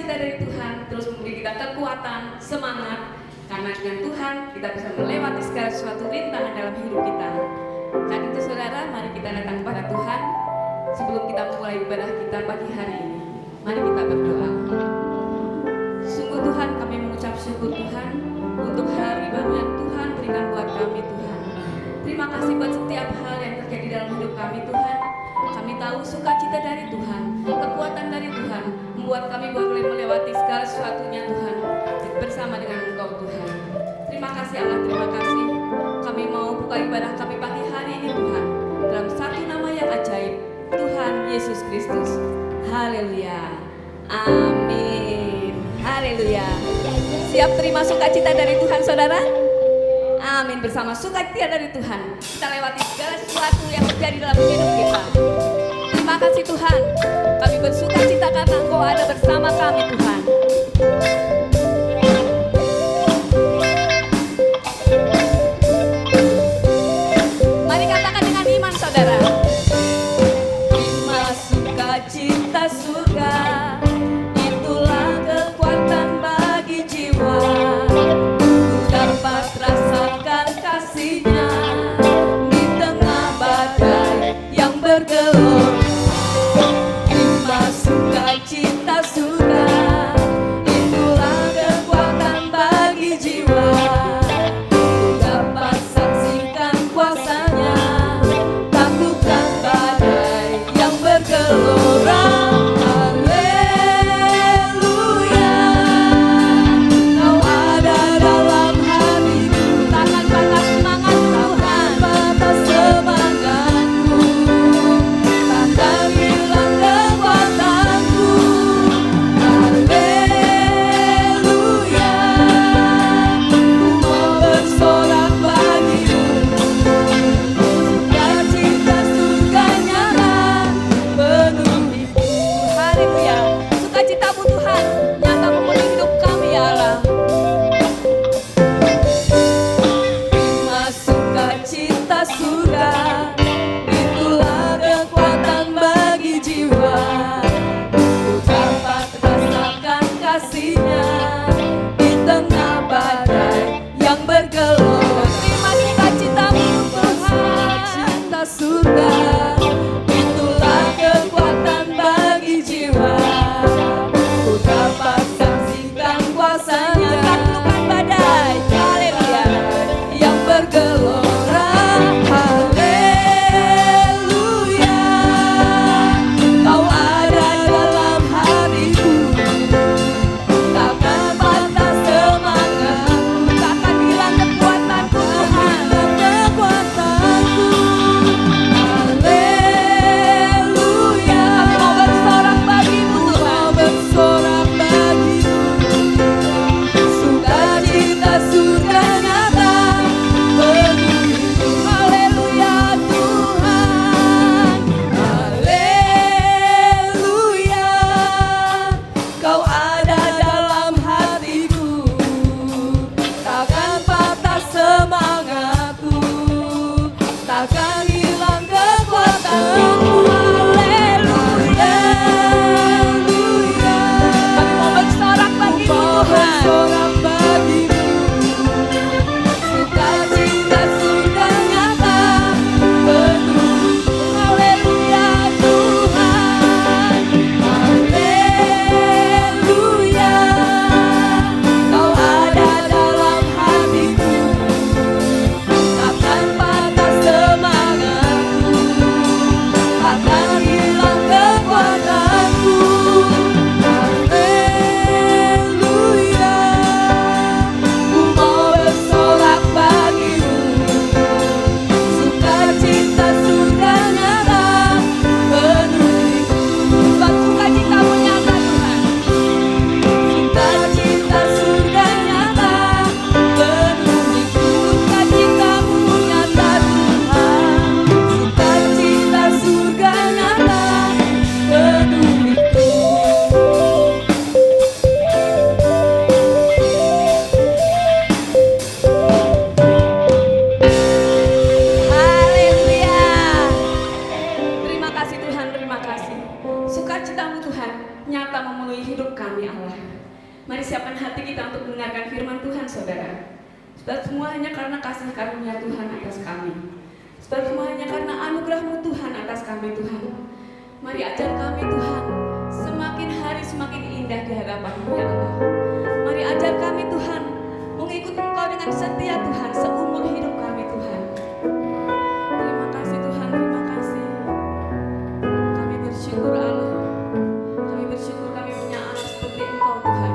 sukacita dari Tuhan terus memberi kita kekuatan, semangat, karena dengan Tuhan kita bisa melewati segala sesuatu rintangan dalam hidup kita. Karena itu saudara, mari kita datang kepada Tuhan. Sebelum kita memulai ibadah kita pagi hari ini, mari kita berdoa. Sungguh Tuhan, kami mengucap syukur Tuhan untuk hari baru yang Tuhan berikan buat kami Tuhan. Terima kasih buat setiap hal yang terjadi dalam hidup kami Tuhan. Kami tahu sukacita dari Tuhan, kekuatan dari Tuhan membuat kami boleh melewati segala sesuatunya Tuhan bersama dengan Engkau Tuhan. Terima kasih Allah, terima kasih. Kami mau buka ibadah kami pagi hari ini Tuhan dalam satu nama yang ajaib, Tuhan Yesus Kristus. Haleluya. Amin. Haleluya. Siap terima sukacita dari Tuhan saudara? Amin. Bersama sukacita dari Tuhan kita lewati segala sesuatu yang terjadi dalam hidup kita. Terima kasih Tuhan. Kami bersukacita karena Engkau ada bersama kami Tuhan. Mari katakan dengan iman saudara. Terima sukacita surga, itulah kekuatan bagi jiwa. Dapat rasakan kasih-Nya di tengah badai yang bergelora. Terima sukacita surga, itulah kekuatan bagi jiwa. Dapat saksikan kuasa-Nya, taklukkan badai yang bergelora. Takkan hilang kekuatanku. nyata memenuhi hidup kami Allah. Mari siapkan hati kita untuk mendengarkan firman Tuhan saudara. Sebab semua hanya karena kasih karunia Tuhan atas kami. Sebab semua hanya karena anugerah-Mu Tuhan atas kami Tuhan. Mari ajar kami Tuhan, semakin hari semakin indah di hadapan-Mu ya Allah. Mari ajar kami Tuhan, mengikut Engkau dengan setia Tuhan seumur hidup kami Tuhan. Terima kasih Tuhan, terima kasih. Kami bersyukur Allah. Kami bersyukur kami punya anak seperti Engkau Tuhan.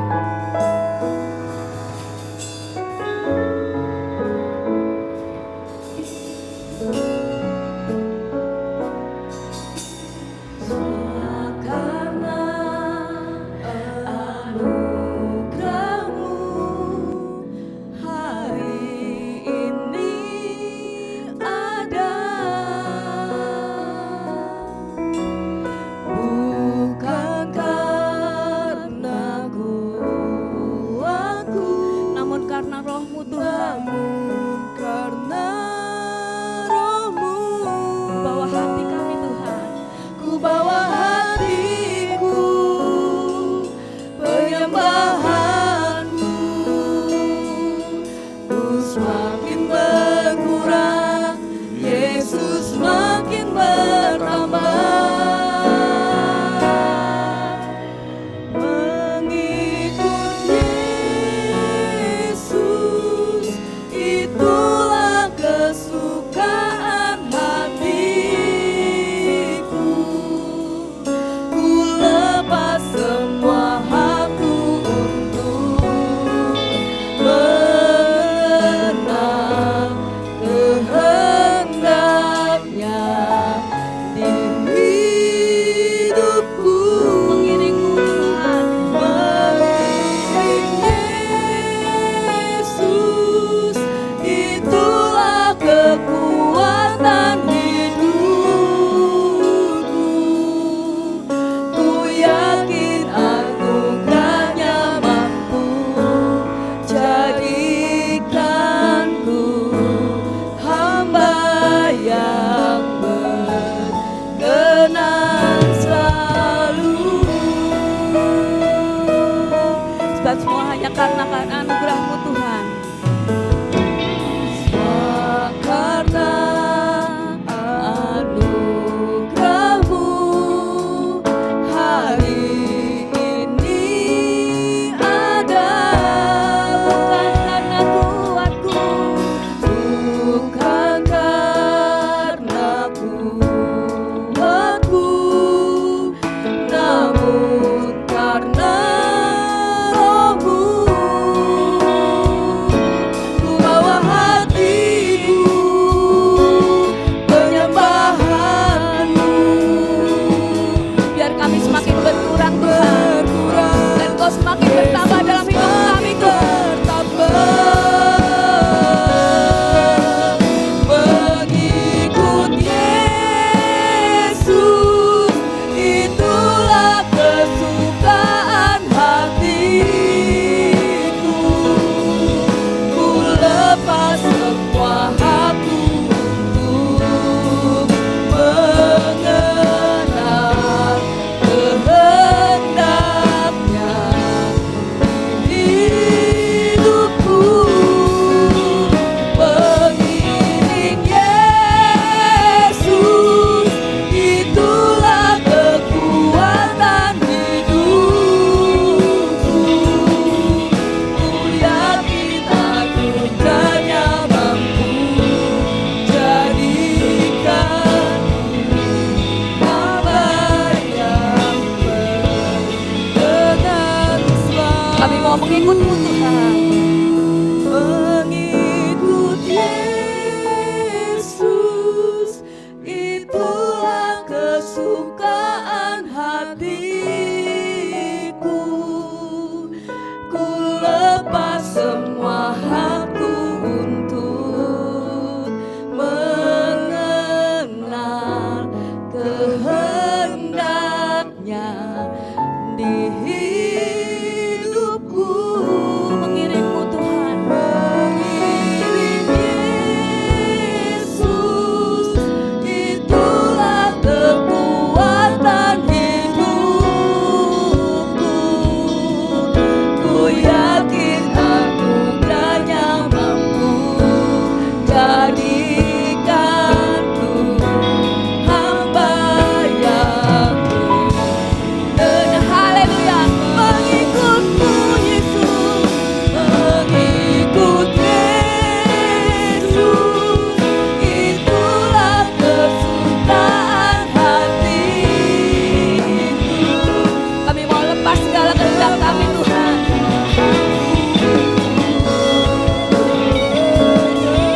menyembah segala kehendak kami Tuhan.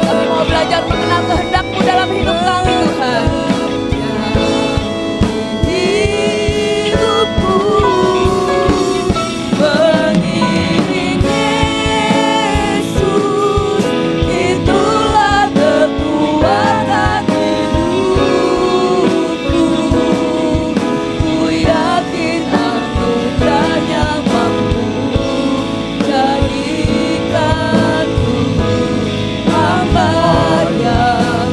Kami mau belajar mengenal kehendak-Mu dalam hidup kami Tuhan. Hidupku mengiring Yesus, itulah kekuatan hidupku. Ku yakin anugerahnya mampu jadikanku hamba yang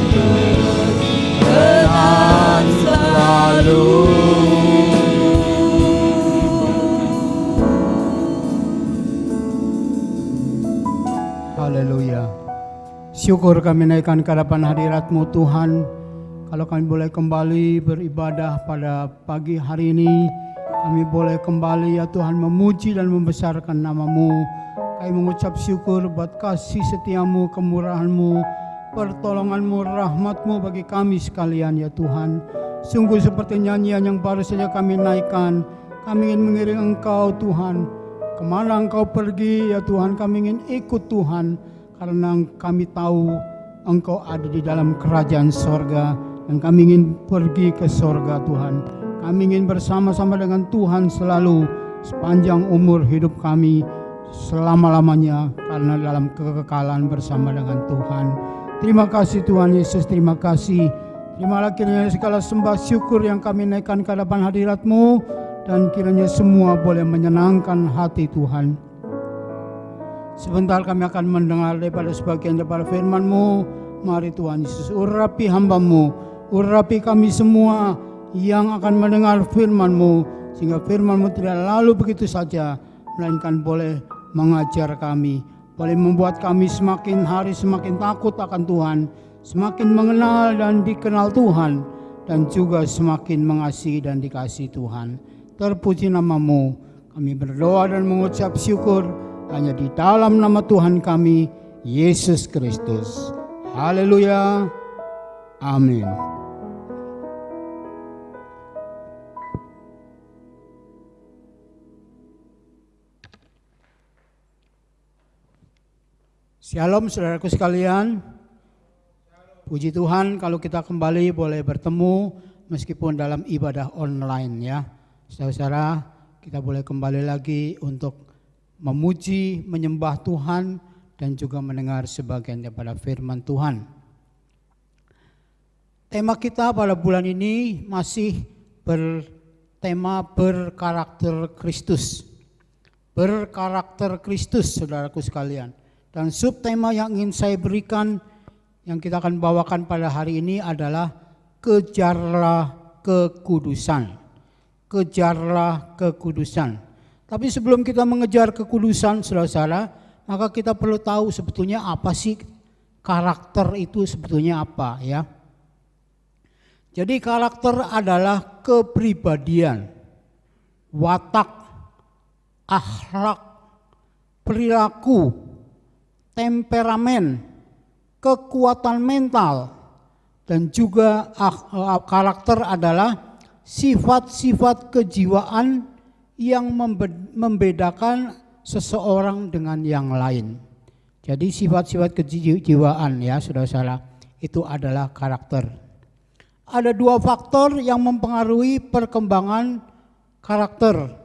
berkenan selalu. Haleluya. Syukur kami naikkan ke hadapan hadirat-Mu Tuhan. Kalau kami boleh kembali beribadah pada pagi hari ini, kami boleh kembali ya Tuhan memuji dan membesarkan nama-Mu. Kami mengucap syukur buat kasih setia-Mu, kemurahan-Mu, pertolongan-Mu, rahmat-Mu bagi kami sekalian ya Tuhan. Sungguh seperti nyanyian yang baru saja kami naikkan, kami ingin mengiring Engkau Tuhan. Kemana Engkau pergi ya Tuhan, kami ingin ikut Tuhan. Karena kami tahu Engkau ada di dalam kerajaan sorga. Dan kami ingin pergi ke sorga Tuhan. Kami ingin bersama-sama dengan Tuhan selalu sepanjang umur hidup kami, selama-lamanya, karena dalam kekekalan bersama dengan Tuhan. Terima kasih Tuhan Yesus, terima kasih. Terimalah kiranya segala sembah syukur yang kami naikkan ke hadapan hadirat-Mu, dan kiranya semua boleh menyenangkan hati Tuhan. Sebentar kami akan mendengar daripada sebagian daripada firman-Mu. Mari Tuhan Yesus, urapi hamba-Mu, urapi kami semua yang akan mendengar firman-Mu, sehingga firman-Mu tidak lalu begitu saja, melainkan boleh mengajar kami, boleh membuat kami semakin hari semakin takut akan Tuhan, semakin mengenal dan dikenal Tuhan, dan juga semakin mengasihi dan dikasihi Tuhan. Terpuji nama-Mu, kami berdoa dan mengucap syukur hanya di dalam nama Tuhan kami, Yesus Kristus. Haleluya. Amin. Shalom saudaraku sekalian. Puji Tuhan kalau kita kembali boleh bertemu meskipun dalam ibadah online ya. Saudara-saudara, kita boleh kembali lagi untuk memuji, menyembah Tuhan dan juga mendengar sebagian daripada firman Tuhan. Tema kita pada bulan ini masih bertema berkarakter Kristus. Berkarakter Kristus saudaraku sekalian. Dan subtema yang ingin saya berikan, yang kita akan bawakan pada hari ini adalah kejarlah kekudusan. Kejarlah kekudusan. Tapi sebelum kita mengejar kekudusan, saudara-saudara, maka kita perlu tahu sebetulnya apa sih karakter itu sebetulnya apa ya. Jadi karakter adalah kepribadian, watak, akhlak, perilaku, temperamen, kekuatan mental, dan juga karakter adalah sifat-sifat kejiwaan yang membedakan seseorang dengan yang lain. Jadi sifat-sifat kejiwaan ya saudara-saudara, itu adalah karakter. Ada dua faktor yang mempengaruhi perkembangan karakter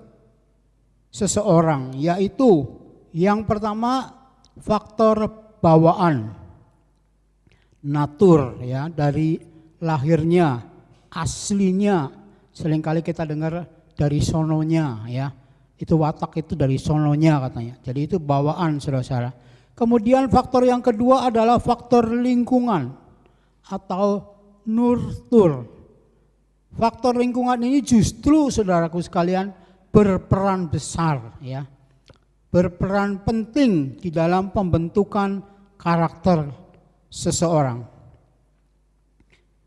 seseorang, yaitu yang pertama faktor bawaan, natur ya, dari lahirnya, aslinya. Seringkali kita dengar dari sononya ya, itu watak itu dari sononya katanya. Jadi itu bawaan saudara-saudara. Kemudian faktor yang kedua adalah faktor lingkungan atau nurtur. Faktor lingkungan ini justru saudaraku sekalian berperan besar ya, berperan penting di dalam pembentukan karakter seseorang.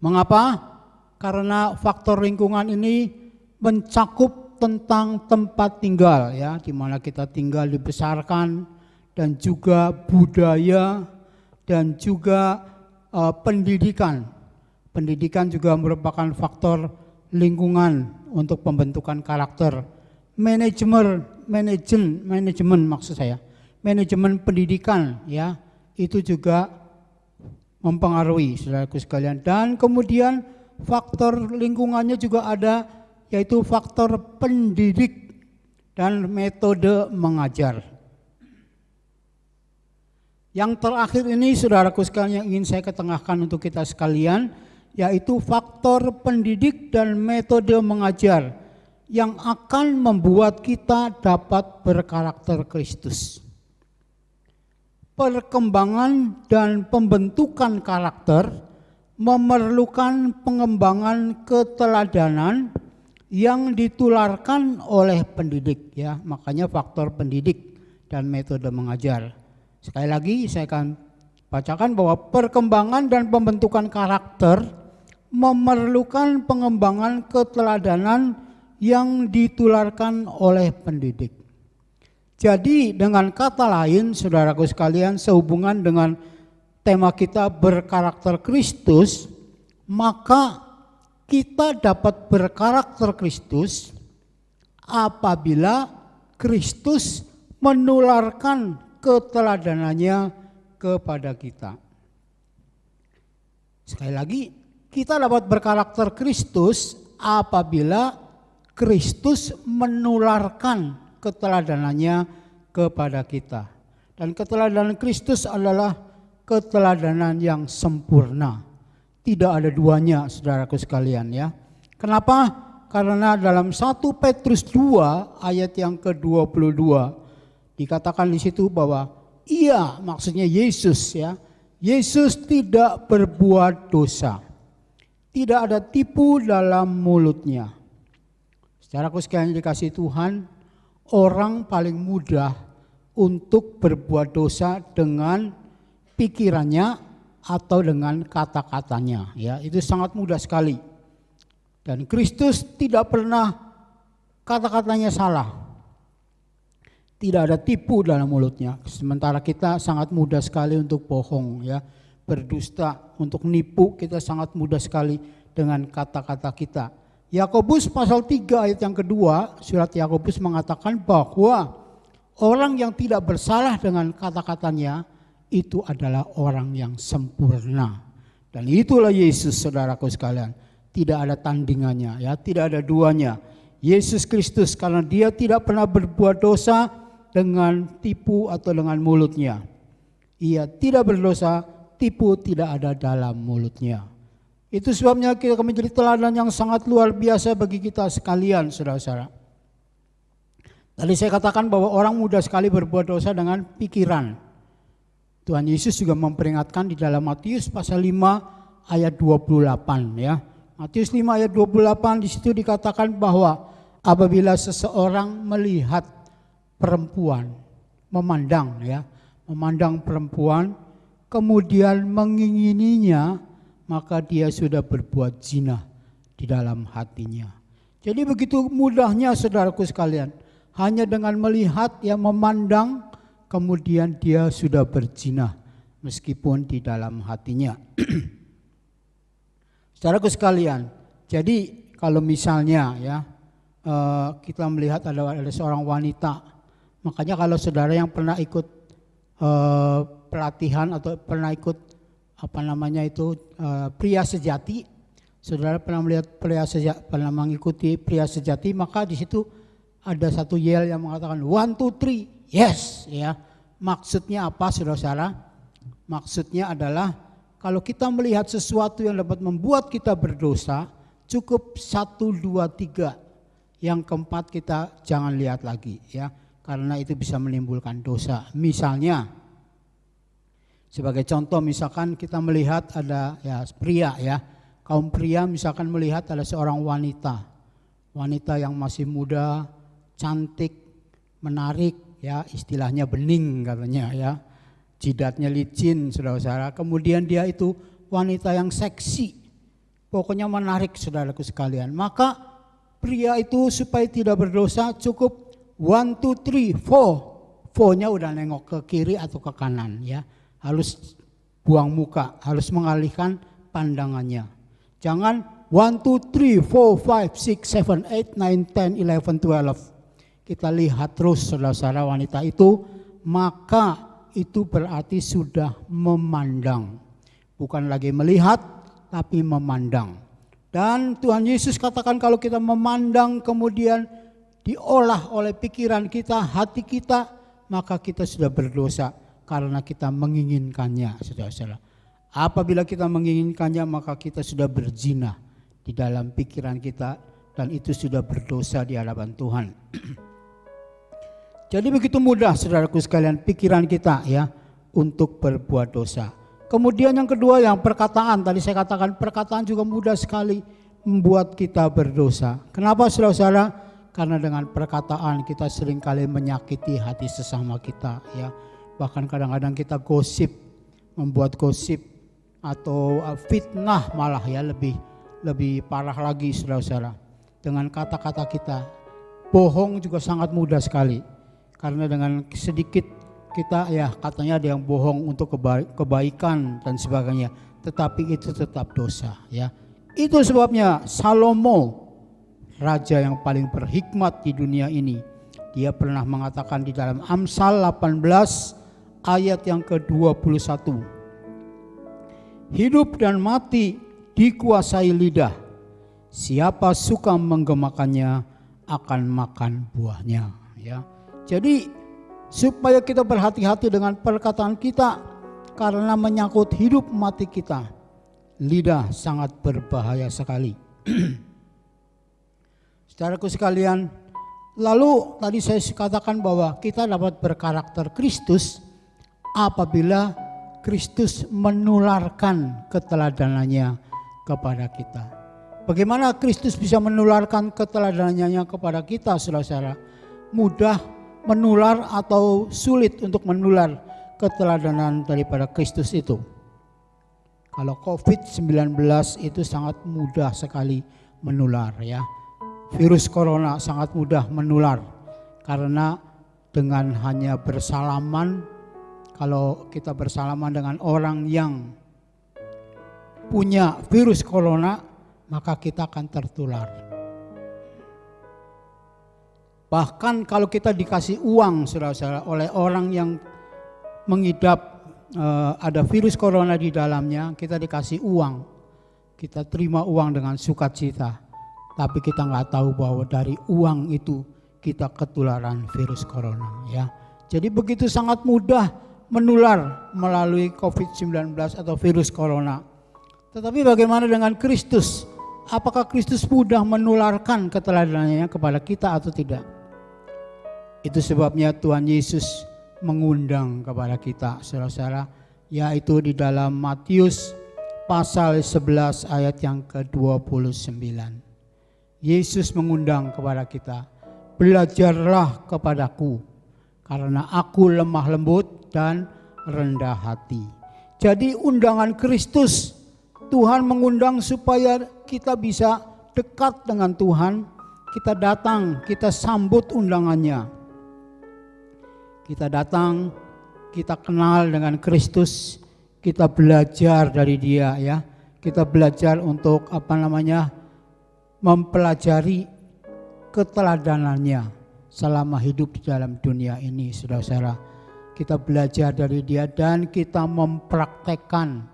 Mengapa? Karena faktor lingkungan ini mencakup tentang tempat tinggal ya, di mana kita tinggal dibesarkan, dan juga budaya, dan juga pendidikan. Pendidikan juga merupakan faktor lingkungan untuk pembentukan karakter. manajemen maksud saya, manajemen pendidikan ya, itu juga mempengaruhi saudaraku sekalian. Dan kemudian faktor lingkungannya juga ada, yaitu faktor pendidik dan metode mengajar. Yang terakhir ini saudaraku sekalian yang ingin saya ketengahkan untuk kita sekalian, yaitu faktor pendidik dan metode mengajar yang akan membuat kita dapat berkarakter Kristus. Perkembangan dan pembentukan karakter memerlukan pengembangan keteladanan yang ditularkan oleh pendidik ya, makanya faktor pendidik dan metode mengajar. Sekali lagi saya akan bacakan bahwa perkembangan dan pembentukan karakter memerlukan pengembangan keteladanan yang ditularkan oleh pendidik. Jadi dengan kata lain saudaraku sekalian, sehubungan dengan tema kita berkarakter Kristus, maka kita dapat berkarakter Kristus apabila Kristus menularkan keteladanannya kepada kita. Sekali lagi, kita dapat berkarakter Kristus apabila Kristus menularkan keteladanannya kepada kita. Dan keteladanan Kristus adalah keteladanan yang sempurna. Tidak ada duanya saudaraku sekalian ya. Kenapa? Karena dalam 1 Petrus 2 ayat yang ke-22 dikatakan di situ bahwa ia, maksudnya Yesus ya, Yesus tidak berbuat dosa. Tidak ada tipu dalam mulutnya. Saudaraku sekalian dikasihi Tuhan, orang paling mudah untuk berbuat dosa dengan pikirannya atau dengan kata-katanya ya, itu sangat mudah sekali. Dan Kristus tidak pernah kata-katanya salah. Tidak ada tipu dalam mulutnya. Sementara kita sangat mudah sekali untuk bohong ya, berdusta, untuk nipu kita sangat mudah sekali dengan kata-kata kita. Yakobus pasal 3 ayat yang kedua, surat Yakobus mengatakan bahwa orang yang tidak bersalah dengan kata-katanya itu adalah orang yang sempurna. Dan itulah Yesus saudaraku sekalian. Tidak ada tandingannya ya, tidak ada duanya. Yesus Kristus karena dia tidak pernah berbuat dosa dengan tipu atau dengan mulutnya. Ia tidak berdosa, tipu tidak ada dalam mulutnya. Itu sebabnya kita akan menjadi teladan yang sangat luar biasa bagi kita sekalian saudara-saudara. Tadi saya katakan bahwa orang mudah sekali berbuat dosa dengan pikiran. Tuhan Yesus juga memperingatkan di dalam Matius pasal 5 ayat 28 ya. Matius 5 ayat 28 di situ dikatakan bahwa apabila seseorang melihat perempuan, memandang perempuan, kemudian mengingininya, maka dia sudah berbuat zina di dalam hatinya. Jadi begitu mudahnya saudaraku sekalian, hanya dengan melihat yang memandang, kemudian dia sudah berzina meskipun di dalam hatinya. Saudaraku sekalian, jadi kalau misalnya ya kita melihat ada seorang wanita. Makanya kalau saudara yang pernah ikut pelatihan atau pernah ikut pria sejati, saudara pernah melihat pernah mengikuti pria sejati, maka di situ ada satu yel yang mengatakan 1, 2, 3, yes ya. Maksudnya apa saudara-saudara? Maksudnya adalah kalau kita melihat sesuatu yang dapat membuat kita berdosa, cukup 1, 2, 3. Yang keempat kita jangan lihat lagi ya. Karena itu bisa menimbulkan dosa. Misalnya, sebagai contoh misalkan kita melihat ada ya pria ya, kaum pria misalkan melihat ada seorang wanita yang masih muda, cantik, menarik ya, istilahnya bening katanya ya, jidatnya licin saudara-saudara. Kemudian dia itu wanita yang seksi, pokoknya menarik saudaraku sekalian. Maka pria itu supaya tidak berdosa cukup 1, 2, 3, 4. 4-nya udah nengok ke kiri atau ke kanan ya. Harus buang muka, harus mengalihkan pandangannya. Jangan 1, 2, 3, 4, 5, 6, 7, 8, 9, 10, 11. kita lihat terus saudara-saudara wanita itu, maka itu berarti sudah memandang. Bukan lagi melihat, tapi memandang. Dan Tuhan Yesus katakan kalau kita memandang kemudian diolah oleh pikiran kita, hati kita, maka kita sudah berdosa karena kita menginginkannya, saudara-saudara. Apabila kita menginginkannya, maka kita sudah berzina di dalam pikiran kita dan itu sudah berdosa di hadapan Tuhan. Jadi begitu mudah saudaraku sekalian pikiran kita ya untuk berbuat dosa. Kemudian yang kedua yang perkataan, tadi saya katakan perkataan juga mudah sekali membuat kita berdosa. Kenapa saudara-saudara? Karena dengan perkataan kita seringkali menyakiti hati sesama kita ya. Bahkan kadang-kadang kita gosip, membuat gosip atau fitnah malah ya, lebih parah lagi saudara-saudara. Dengan kata-kata kita, bohong juga sangat mudah sekali. Karena dengan sedikit kita ya katanya ada yang bohong untuk kebaikan dan sebagainya, tetapi itu tetap dosa ya. Itu sebabnya Salomo, raja yang paling berhikmat di dunia ini, dia pernah mengatakan di dalam Amsal 18 ayat yang ke-21. Hidup dan mati dikuasai lidah. Siapa suka menggemakannya akan makan buahnya ya. Jadi supaya kita berhati-hati dengan perkataan kita karena menyangkut hidup mati kita. Lidah sangat berbahaya sekali. Saudaraku sekalian, lalu tadi saya katakan bahwa kita dapat berkarakter Kristus apabila Kristus menularkan keteladanannya kepada kita. Bagaimana Kristus bisa menularkan keteladanannya kepada kita, saudara-saudara? Mudah menular atau sulit untuk menular keteladanan daripada Kristus itu? Kalau COVID-19 itu sangat mudah sekali menular ya. Virus corona sangat mudah menular karena dengan hanya bersalaman, kalau kita bersalaman dengan orang yang punya virus corona, maka kita akan tertular. Bahkan kalau kita dikasih uang saudara-saudara oleh orang yang mengidap ada virus corona di dalamnya, kita dikasih uang, kita terima uang dengan sukacita, tapi kita nggak tahu bahwa dari uang itu kita ketularan virus corona ya. Jadi begitu sangat mudah menular melalui COVID-19 atau virus corona. Tetapi bagaimana dengan Kristus? Apakah Kristus mudah menularkan keteladanannya kepada kita atau tidak? Itu sebabnya Tuhan Yesus mengundang kepada kita, saudara-saudara, yaitu di dalam Matius pasal 11 ayat yang ke-29. Yesus mengundang kepada kita, belajarlah kepadaku, karena aku lemah lembut dan rendah hati. Jadi undangan Kristus, Tuhan mengundang supaya kita bisa dekat dengan Tuhan. Kita datang, kita sambut undangannya. Kita datang, kita kenal dengan Kristus, kita belajar dari Dia ya. Kita belajar untuk mempelajari keteladanannya selama hidup di dalam dunia ini, saudara-saudara. Kita belajar dari Dia dan kita mempraktekkan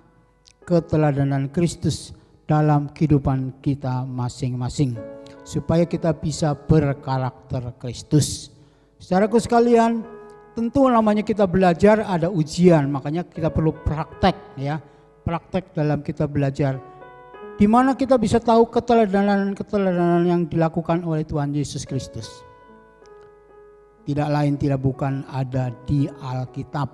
keteladanan Kristus dalam kehidupan kita masing-masing supaya kita bisa berkarakter Kristus. Saudaraku sekalian, tentu namanya kita belajar ada ujian, makanya kita perlu praktek ya. Praktek dalam kita belajar. Di mana kita bisa tahu keteladanan yang dilakukan oleh Tuhan Yesus Kristus. Tidak lain tidak bukan ada di Alkitab.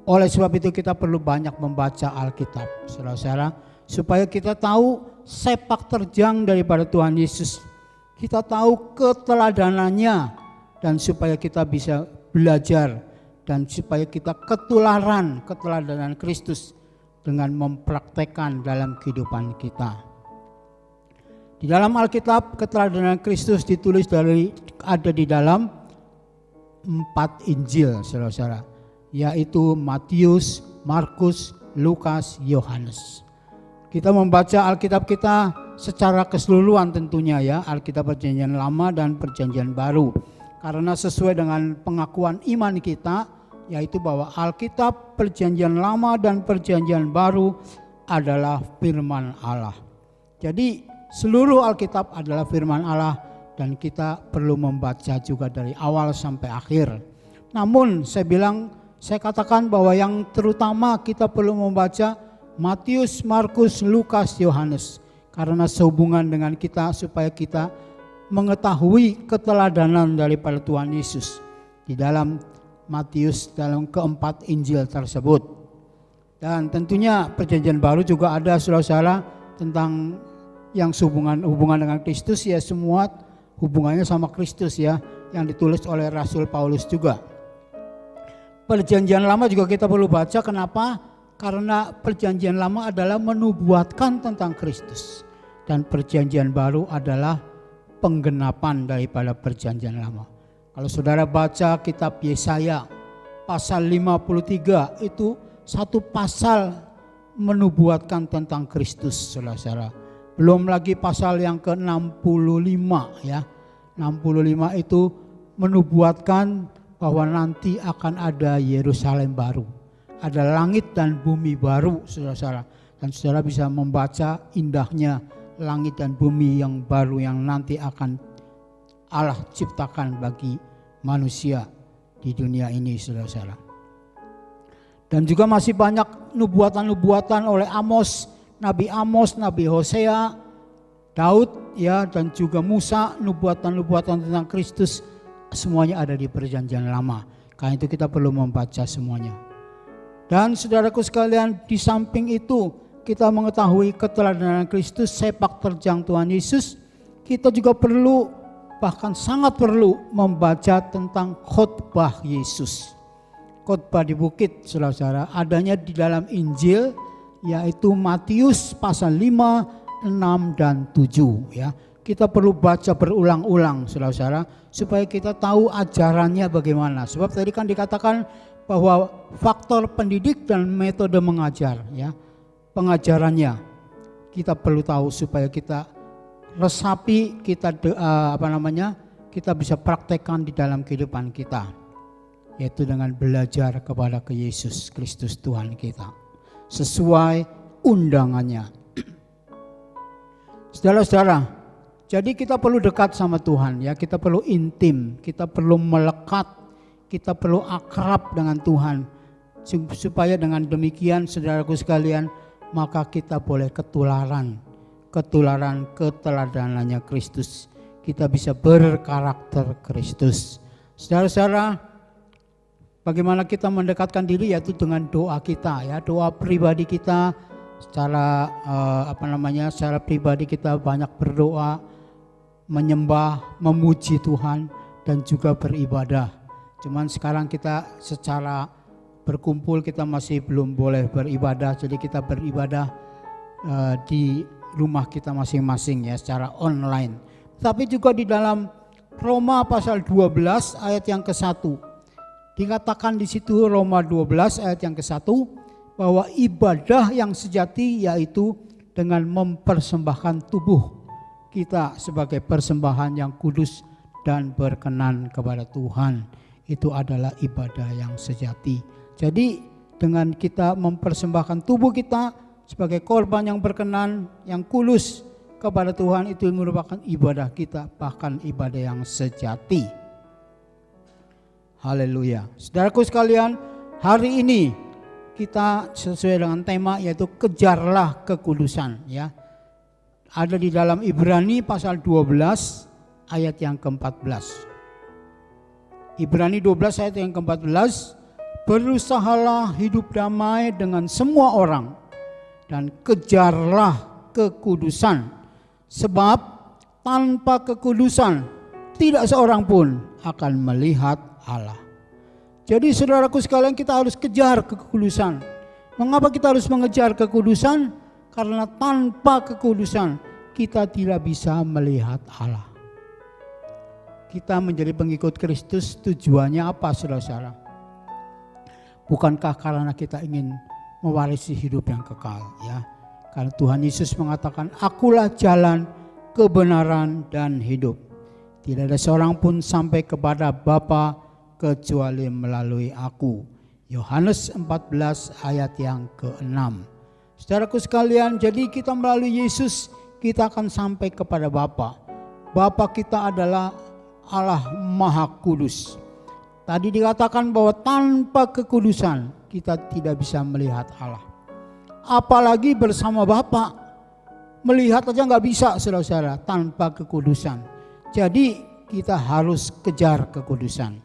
Oleh sebab itu kita perlu banyak membaca Alkitab, saudara-saudara, supaya kita tahu sepak terjang daripada Tuhan Yesus. Kita tahu keteladanannya dan supaya kita bisa belajar dan supaya kita ketularan keteladanan Kristus dengan mempraktekkan dalam kehidupan kita. Di dalam Alkitab keteladanan Kristus ditulis ada di dalam 4 Injil, saudara-saudara, yaitu Matius, Markus, Lukas, Yohanes. Kita membaca Alkitab kita secara keseluruhan tentunya ya, Alkitab Perjanjian Lama dan Perjanjian Baru. Karena sesuai dengan pengakuan iman kita, yaitu bahwa Alkitab, Perjanjian Lama dan Perjanjian Baru adalah firman Allah. Jadi seluruh Alkitab adalah firman Allah dan kita perlu membaca juga dari awal sampai akhir. Namun saya katakan bahwa yang terutama kita perlu membaca Matius, Markus, Lukas, Yohanes. Karena sehubungan dengan kita supaya kita mengetahui keteladanan daripada Tuhan Yesus di dalam Matius, dalam keempat Injil tersebut. Dan tentunya Perjanjian Baru juga ada saudara-saudara tentang yang hubungan dengan Kristus, ya semua hubungannya sama Kristus ya, yang ditulis oleh Rasul Paulus juga. Perjanjian Lama juga kita perlu baca, kenapa? Karena Perjanjian Lama adalah menubuatkan tentang Kristus dan Perjanjian Baru adalah penggenapan daripada Perjanjian Lama. Kalau saudara baca kitab Yesaya pasal 53, itu satu pasal menubuatkan tentang Kristus, saudara-saudara. Belum lagi pasal yang ke-65 ya. 65 itu menubuatkan bahwa nanti akan ada Yerusalem baru. Ada langit dan bumi baru, saudara-saudara. Dan saudara bisa membaca indahnya langit dan bumi yang baru yang nanti akan Allah ciptakan bagi manusia di dunia ini, saudara-saudara. Dan juga masih banyak nubuatan-nubuatan oleh Nabi Amos, Nabi Hosea, Daud ya, dan juga Musa, nubuatan-nubuatan tentang Kristus, semuanya ada di Perjanjian Lama. Karena itu kita perlu membaca semuanya. Dan saudaraku sekalian, di samping itu kita mengetahui keteladanan Kristus, sepak terjang Tuhan Yesus, kita juga perlu, bahkan sangat perlu membaca tentang khotbah Yesus. Khotbah di bukit, saudara-saudara, adanya di dalam Injil, yaitu Matius pasal 5, 6 dan 7 ya. Kita perlu baca berulang-ulang, saudara-saudara, supaya kita tahu ajarannya bagaimana. Sebab tadi kan dikatakan bahwa faktor pendidik dan metode mengajar ya. Pengajarannya kita perlu tahu supaya kita resapi, kita kita bisa praktekkan di dalam kehidupan kita, yaitu dengan belajar kepada ke Yesus Kristus Tuhan kita sesuai undangannya. Saudara-saudara, jadi kita perlu dekat sama Tuhan ya, kita perlu intim, kita perlu melekat, kita perlu akrab dengan Tuhan, supaya dengan demikian saudaraku sekalian, maka kita boleh ketularan keteladanannya Kristus. Kita bisa berkarakter Kristus. Saudara-saudara, bagaimana kita mendekatkan diri, yaitu dengan doa kita ya, doa pribadi kita. Secara secara pribadi kita banyak berdoa, menyembah, memuji Tuhan dan juga beribadah. Cuman sekarang kita secara berkumpul kita masih belum boleh beribadah, jadi kita beribadah di rumah kita masing-masing ya, secara online. Tapi juga di dalam Roma pasal 12 ayat yang ke-1 dikatakan di situ, Roma 12 ayat yang ke-1, bahwa ibadah yang sejati yaitu dengan mempersembahkan tubuh kita sebagai persembahan yang kudus dan berkenan kepada Tuhan. Itu adalah ibadah yang sejati. Jadi dengan kita mempersembahkan tubuh kita sebagai korban yang berkenan, yang kudus kepada Tuhan, itu merupakan ibadah kita, bahkan ibadah yang sejati. Haleluya. Saudaraku sekalian, hari ini kita sesuai dengan tema, yaitu kejarlah kekudusan ya. Ada di dalam Ibrani pasal 12 ayat yang ke-14. Ibrani 12 ayat yang ke-14, berusahalah hidup damai dengan semua orang dan kejarlah kekudusan, sebab tanpa kekudusan tidak seorang pun akan melihat Allah. Jadi saudaraku sekalian, kita harus kejar kekudusan. Mengapa kita harus mengejar kekudusan? Karena tanpa kekudusan kita tidak bisa melihat Allah. Kita menjadi pengikut Kristus tujuannya apa, saudara-saudara? Bukankah karena kita ingin mewarisi hidup yang kekal ya? Karena Tuhan Yesus mengatakan, akulah jalan, kebenaran dan hidup. Tidak ada seorang pun sampai kepada Bapa kecuali melalui aku. Yohanes 14 ayat yang ke-6. Saudaraku sekalian, jadi kita melalui Yesus kita akan sampai kepada Bapa. Bapa kita adalah Allah Maha Kudus. Tadi dikatakan bahwa tanpa kekudusan kita tidak bisa melihat Allah. Apalagi bersama Bapa. Melihat aja nggak bisa saudara-saudara tanpa kekudusan. Jadi kita harus kejar kekudusan.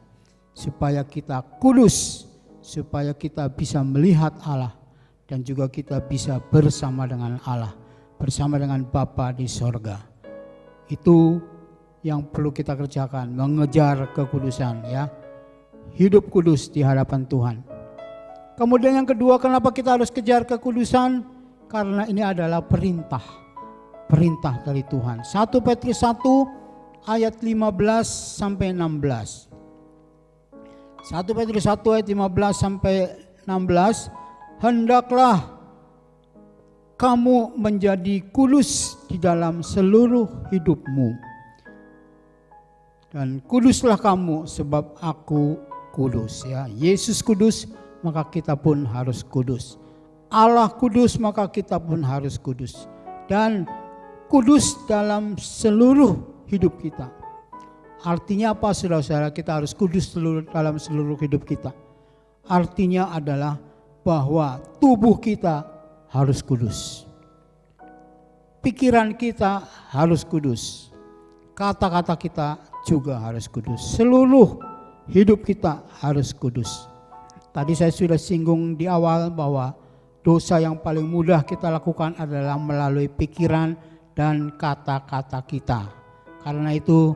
Supaya kita kudus. Supaya kita bisa melihat Allah. Dan juga kita bisa bersama dengan Allah. Bersama dengan Bapa di sorga. Itu yang perlu kita kerjakan. Mengejar kekudusan ya. Hidup kudus di hadapan Tuhan. Kemudian yang kedua, kenapa kita harus kejar kekudusan? Karena ini adalah perintah. Perintah dari Tuhan. 1 Petrus 1 ayat 15 sampai 16. 1 Petrus 1 ayat 15 sampai 16. Hendaklah kamu menjadi kudus di dalam seluruh hidupmu. Dan kuduslah kamu sebab aku kudus ya. Yesus kudus, maka kita pun harus kudus. Allah kudus, maka kita pun harus kudus. Dan kudus dalam seluruh hidup kita. Artinya apa saudara-saudara? Kita harus kudus dalam seluruh hidup kita. Artinya adalah bahwa tubuh kita harus kudus. Pikiran kita harus kudus. Kata-kata kita juga harus kudus. Seluruh hidup kita harus kudus. Tadi saya sudah singgung di awal bahwa dosa yang paling mudah kita lakukan adalah melalui pikiran dan kata-kata kita. Karena itu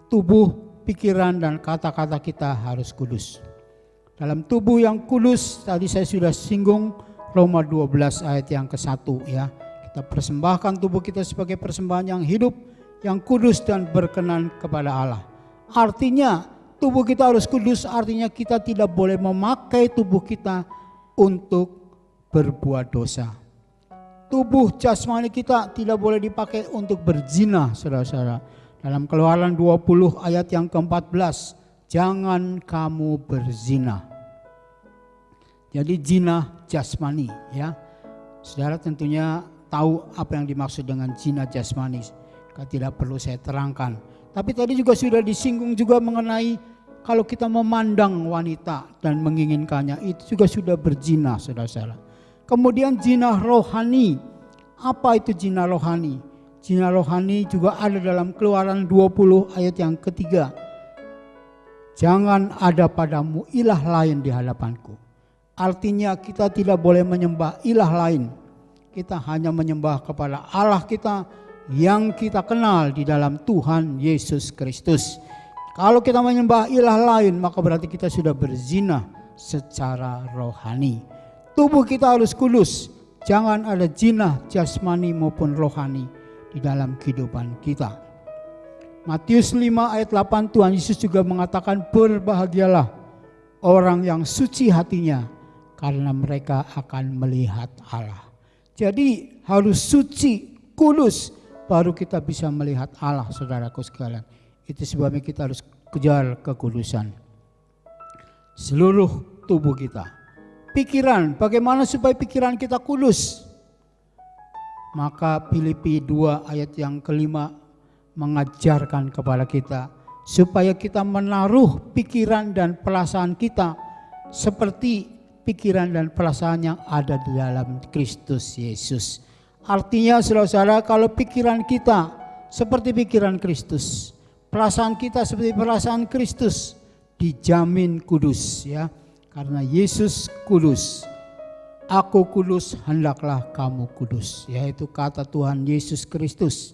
tubuh, pikiran dan kata-kata kita harus kudus. Dalam tubuh yang kudus tadi saya sudah singgung Roma 12 ayat yang ke-1 ya. Kita persembahkan tubuh kita sebagai persembahan yang hidup, yang kudus dan berkenan kepada Allah. Artinya tubuh kita harus kudus, artinya kita tidak boleh memakai tubuh kita untuk berbuat dosa. Tubuh jasmani kita tidak boleh dipakai untuk berzina, saudara-saudara. Dalam Keluaran 20 ayat yang ke-14, jangan kamu berzina. Jadi zina jasmani ya. Saudara tentunya tahu apa yang dimaksud dengan zina jasmani. Tidak perlu saya terangkan. Tapi tadi juga sudah disinggung juga mengenai kalau kita memandang wanita dan menginginkannya, itu juga sudah berzina, saudara-saudara. Kemudian zina rohani. Apa itu zina rohani? Zina rohani juga ada dalam Keluaran 20 ayat yang ketiga. Jangan ada padamu ilah lain di hadapanku. Artinya kita tidak boleh menyembah ilah lain. Kita hanya menyembah kepada Allah kita yang kita kenal di dalam Tuhan Yesus Kristus. Kalau kita menyembah ilah lain, maka berarti kita sudah berzina secara rohani. Tubuh kita harus kudus. Jangan ada zina jasmani maupun rohani di dalam kehidupan kita. Matius 5 ayat 8 Tuhan Yesus juga mengatakan, berbahagialah orang yang suci hatinya karena mereka akan melihat Allah. Jadi harus suci, kudus, baru kita bisa melihat Allah, saudaraku sekalian. Itu sebabnya kita harus kejar kekudusan. Seluruh tubuh kita. Pikiran, bagaimana supaya pikiran kita kudus? Maka Filipi 2 ayat yang kelima mengajarkan kepada kita supaya kita menaruh pikiran dan perasaan kita seperti pikiran dan perasaan yang ada di dalam Kristus Yesus. Artinya saudara-saudara, kalau pikiran kita seperti pikiran Kristus, perasaan kita seperti perasaan Kristus, dijamin kudus ya. Karena Yesus kudus. Aku kudus, hendaklah kamu kudus. Yaitu kata Tuhan Yesus Kristus.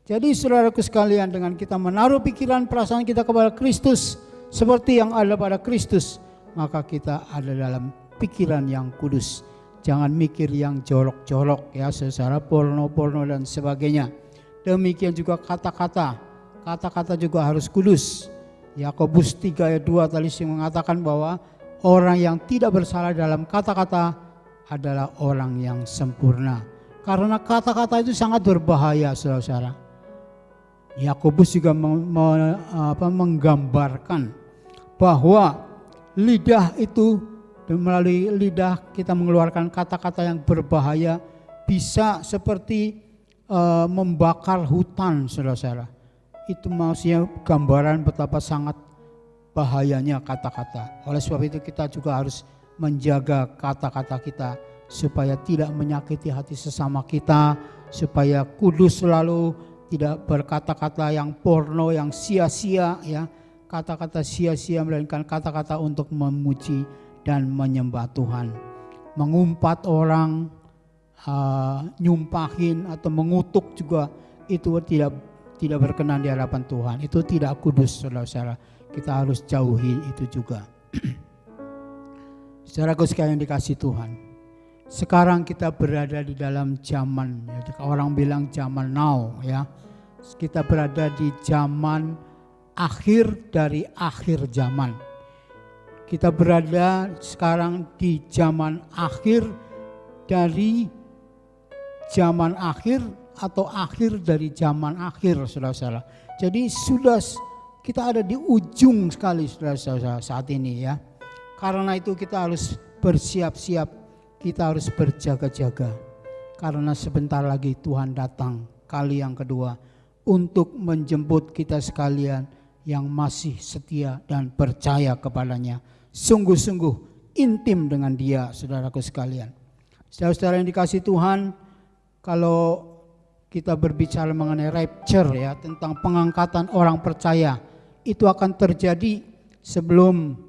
Jadi saudaraku sekalian, dengan kita menaruh pikiran perasaan kita kepada Kristus seperti yang ada pada Kristus, maka kita ada dalam pikiran yang kudus. Jangan mikir yang jorok-jorok ya, saudara, porno-porno dan sebagainya. Demikian juga kata-kata. Kata-kata juga harus kudus. Yakobus 3 ayat 2 tadi mengatakan bahwa orang yang tidak bersalah dalam kata-kata adalah orang yang sempurna. Karena kata-kata itu sangat berbahaya, saudara-saudara. Yakobus juga menggambarkan bahwa lidah itu, melalui lidah kita mengeluarkan kata-kata yang berbahaya, bisa seperti membakar hutan, saudara-saudara. Itu maksudnya gambaran betapa sangat bahayanya kata-kata. Oleh sebab itu kita juga harus menjaga kata-kata kita supaya tidak menyakiti hati sesama kita, supaya kudus selalu, tidak berkata-kata yang porno, yang sia-sia, ya, kata-kata sia-sia, melainkan kata-kata untuk memuji dan menyembah Tuhan. Mengumpat orang, nyumpahin atau mengutuk juga itu tidak berkenan di hadapan Tuhan. Itu tidak kudus, saudara-saudara. Kita harus jauhi itu juga. Saudaraku sekalian dikasih Tuhan, sekarang kita berada di dalam zaman, ya, orang bilang zaman now, ya. Kita berada di zaman akhir dari akhir zaman. Kita berada sekarang di zaman akhir dari zaman akhir atau akhir dari zaman akhir, saudara-saudara. Jadi sudah kita ada di ujung sekali, saudara-saudara, saat ini, ya. Karena itu kita harus bersiap-siap, kita harus berjaga-jaga. Karena sebentar lagi Tuhan datang kali yang kedua untuk menjemput kita sekalian yang masih setia dan percaya kepadanya. Sungguh-sungguh intim dengan Dia, saudaraku sekalian. Saudara-saudara yang dikasih Tuhan, kalau kita berbicara mengenai rapture, ya, tentang pengangkatan orang percaya, itu akan terjadi sebelum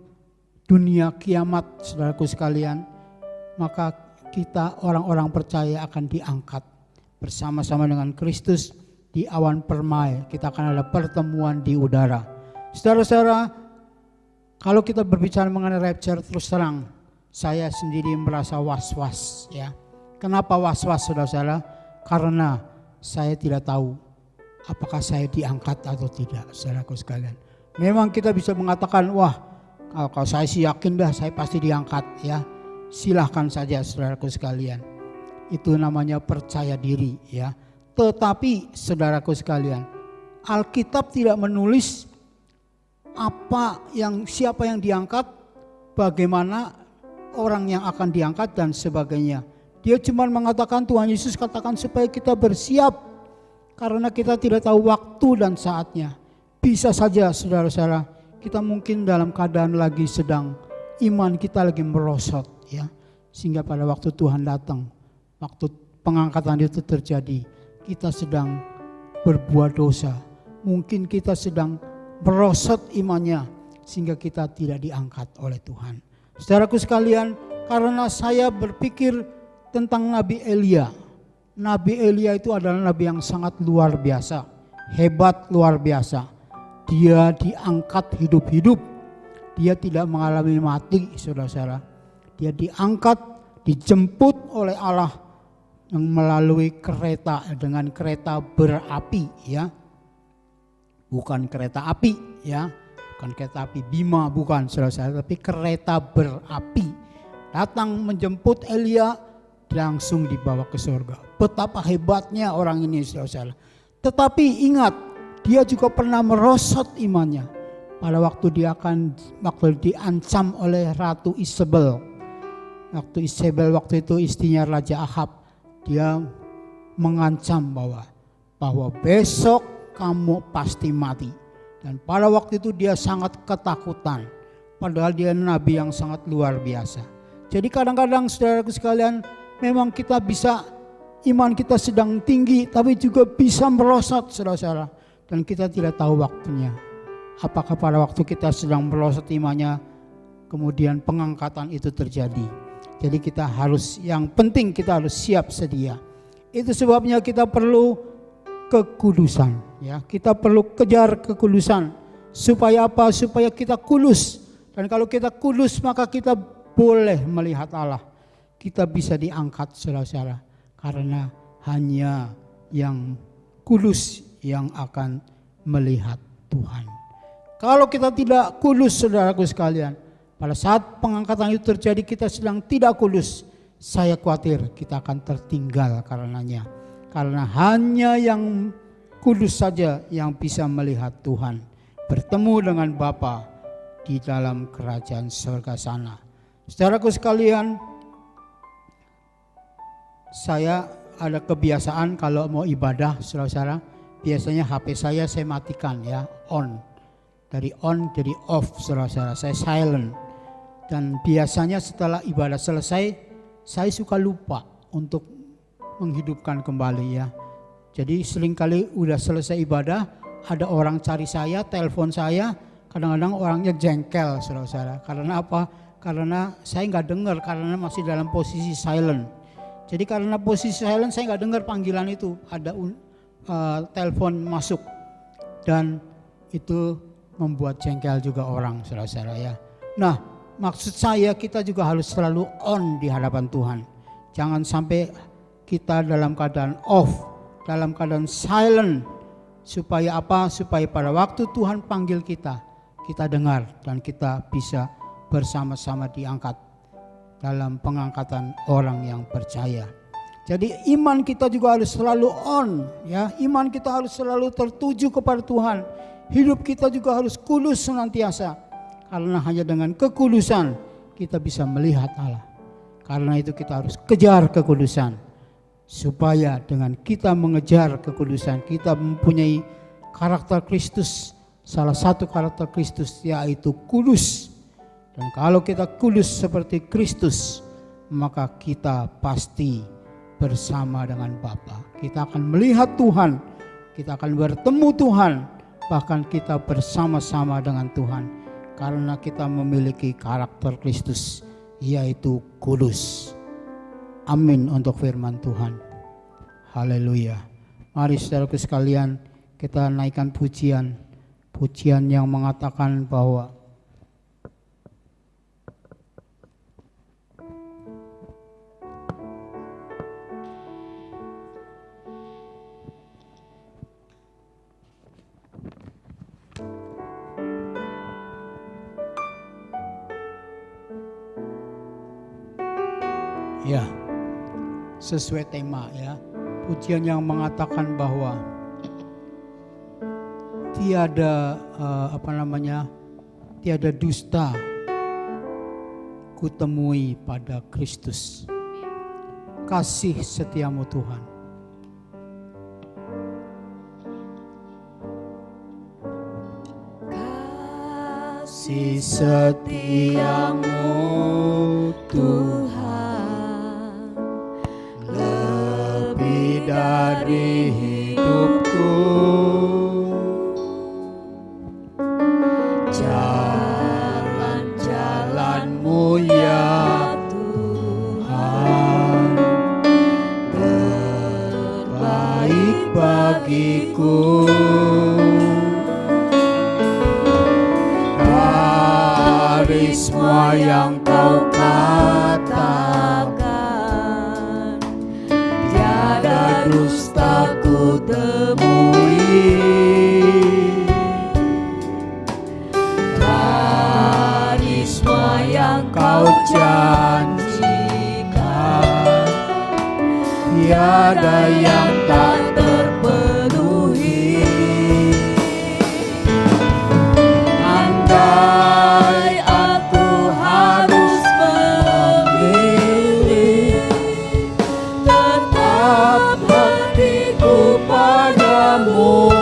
dunia kiamat, saudaraku sekalian. Maka kita orang-orang percaya akan diangkat bersama-sama dengan Kristus di awan permai. Kita akan ada pertemuan di udara. Saudara-saudara, kalau kita berbicara mengenai rapture, terus terang saya sendiri merasa was-was, ya. Kenapa was-was, saudara-saudara? Karena saya tidak tahu apakah saya diangkat atau tidak, saudaraku sekalian. Memang kita bisa mengatakan, wah, kalau saya sih yakin dah saya pasti diangkat, ya. Silahkan saja, saudaraku sekalian. Itu namanya percaya diri, ya. Tetapi saudaraku sekalian, Alkitab tidak menulis siapa yang diangkat, bagaimana orang yang akan diangkat dan sebagainya. Dia cuma mengatakan, Tuhan Yesus katakan supaya kita bersiap karena kita tidak tahu waktu dan saatnya. Bisa saja, saudara-saudara, kita mungkin dalam keadaan lagi sedang iman kita lagi merosot, ya, sehingga pada waktu Tuhan datang, waktu pengangkatan itu terjadi, kita sedang berbuat dosa. Mungkin kita sedang merosot imannya sehingga kita tidak diangkat oleh Tuhan. Saudaraku sekalian, karena saya berpikir tentang Nabi Elia. Nabi Elia itu adalah nabi yang sangat luar biasa, hebat luar biasa. Dia diangkat hidup-hidup. Dia tidak mengalami mati, saudara-saudara. Dia diangkat, dijemput oleh Allah yang melalui kereta, dengan kereta berapi, ya. Bukan kereta api, ya. Bukan kereta api Bima, bukan, saudara-saudara, tapi kereta berapi. Datang menjemput Elia, langsung dibawa ke surga. Betapa hebatnya orang ini, saudara-saudara. Tetapi ingat, dia juga pernah merosot imannya pada waktu diancam oleh Ratu Isabel. Waktu itu istrinya Raja Ahab, dia mengancam bahwa besok kamu pasti mati. Dan pada waktu itu dia sangat ketakutan, padahal dia nabi yang sangat luar biasa. Jadi kadang-kadang, saudaraku sekalian, memang kita bisa, iman kita sedang tinggi tapi juga bisa merosot, saudara-saudara, dan kita tidak tahu waktunya. Apakah pada waktu kita sedang merosot imannya kemudian pengangkatan itu terjadi. Jadi yang penting kita harus siap sedia. Itu sebabnya kita perlu kekudusan, ya. Kita perlu kejar kekudusan. Supaya apa? Supaya kita kudus. Dan kalau kita kudus, maka kita boleh melihat Allah. Kita bisa diangkat, saudara-saudara, karena hanya yang kudus yang akan melihat Tuhan. Kalau kita tidak kudus, saudaraku sekalian, pada saat pengangkatan itu terjadi kita sedang tidak kudus, saya khawatir kita akan tertinggal karenanya. Karena hanya yang kudus saja yang bisa melihat Tuhan, bertemu dengan Bapa di dalam kerajaan surga sana. Saudaraku sekalian, saya ada kebiasaan kalau mau ibadah, saudara-saudara, biasanya HP saya matikan ya, on. Dari on jadi off, saudara-saudara, saya silent. Dan biasanya setelah ibadah selesai, saya suka lupa untuk menghidupkan kembali ya. Jadi seringkali udah selesai ibadah, ada orang cari saya, telepon saya, kadang-kadang orangnya jengkel, saudara-saudara. Karena apa? Karena saya nggak dengar, karena masih dalam posisi silent. Jadi karena posisi silent, saya nggak dengar panggilan itu, ada telepon masuk. Dan itu membuat jengkel juga orang, saudara-saudara ya. Nah, maksud saya kita juga harus selalu on di hadapan Tuhan. Jangan sampai kita dalam keadaan off, dalam keadaan silent. Supaya apa? Supaya pada waktu Tuhan panggil kita dengar dan kita bisa bersama-sama diangkat dalam pengangkatan orang yang percaya. Jadi iman kita juga harus selalu on ya. Iman kita harus selalu tertuju kepada Tuhan. Hidup kita juga harus kudus senantiasa. Karena hanya dengan kekudusan kita bisa melihat Allah. Karena itu kita harus kejar kekudusan. Supaya dengan kita mengejar kekudusan, kita mempunyai karakter Kristus. Salah satu karakter Kristus yaitu kudus. Dan kalau kita kudus seperti Kristus, maka kita pasti bersama dengan Bapa. Kita akan melihat Tuhan, kita akan bertemu Tuhan, bahkan kita bersama-sama dengan Tuhan. Karena kita memiliki karakter Kristus, yaitu kudus. Amin untuk firman Tuhan. Haleluya. Mari saudaraku sekalian, kita naikkan pujian yang mengatakan bahwa ya, sesuai tema ya. Pujian yang mengatakan bahwa tiada tiada dusta kutemui pada Kristus. Kasih setiamu Tuhan. Kasih setiamu Tuhan. Dari hidupku, jalan-jalanmu ya Tuhan, terbaik bagiku. Dari semua yang kau katakan, dusta ku temui. Dari semua yang kau janjikan, tiada yang tak terpenuhi. Andai aku harus memilih, tetap padamu,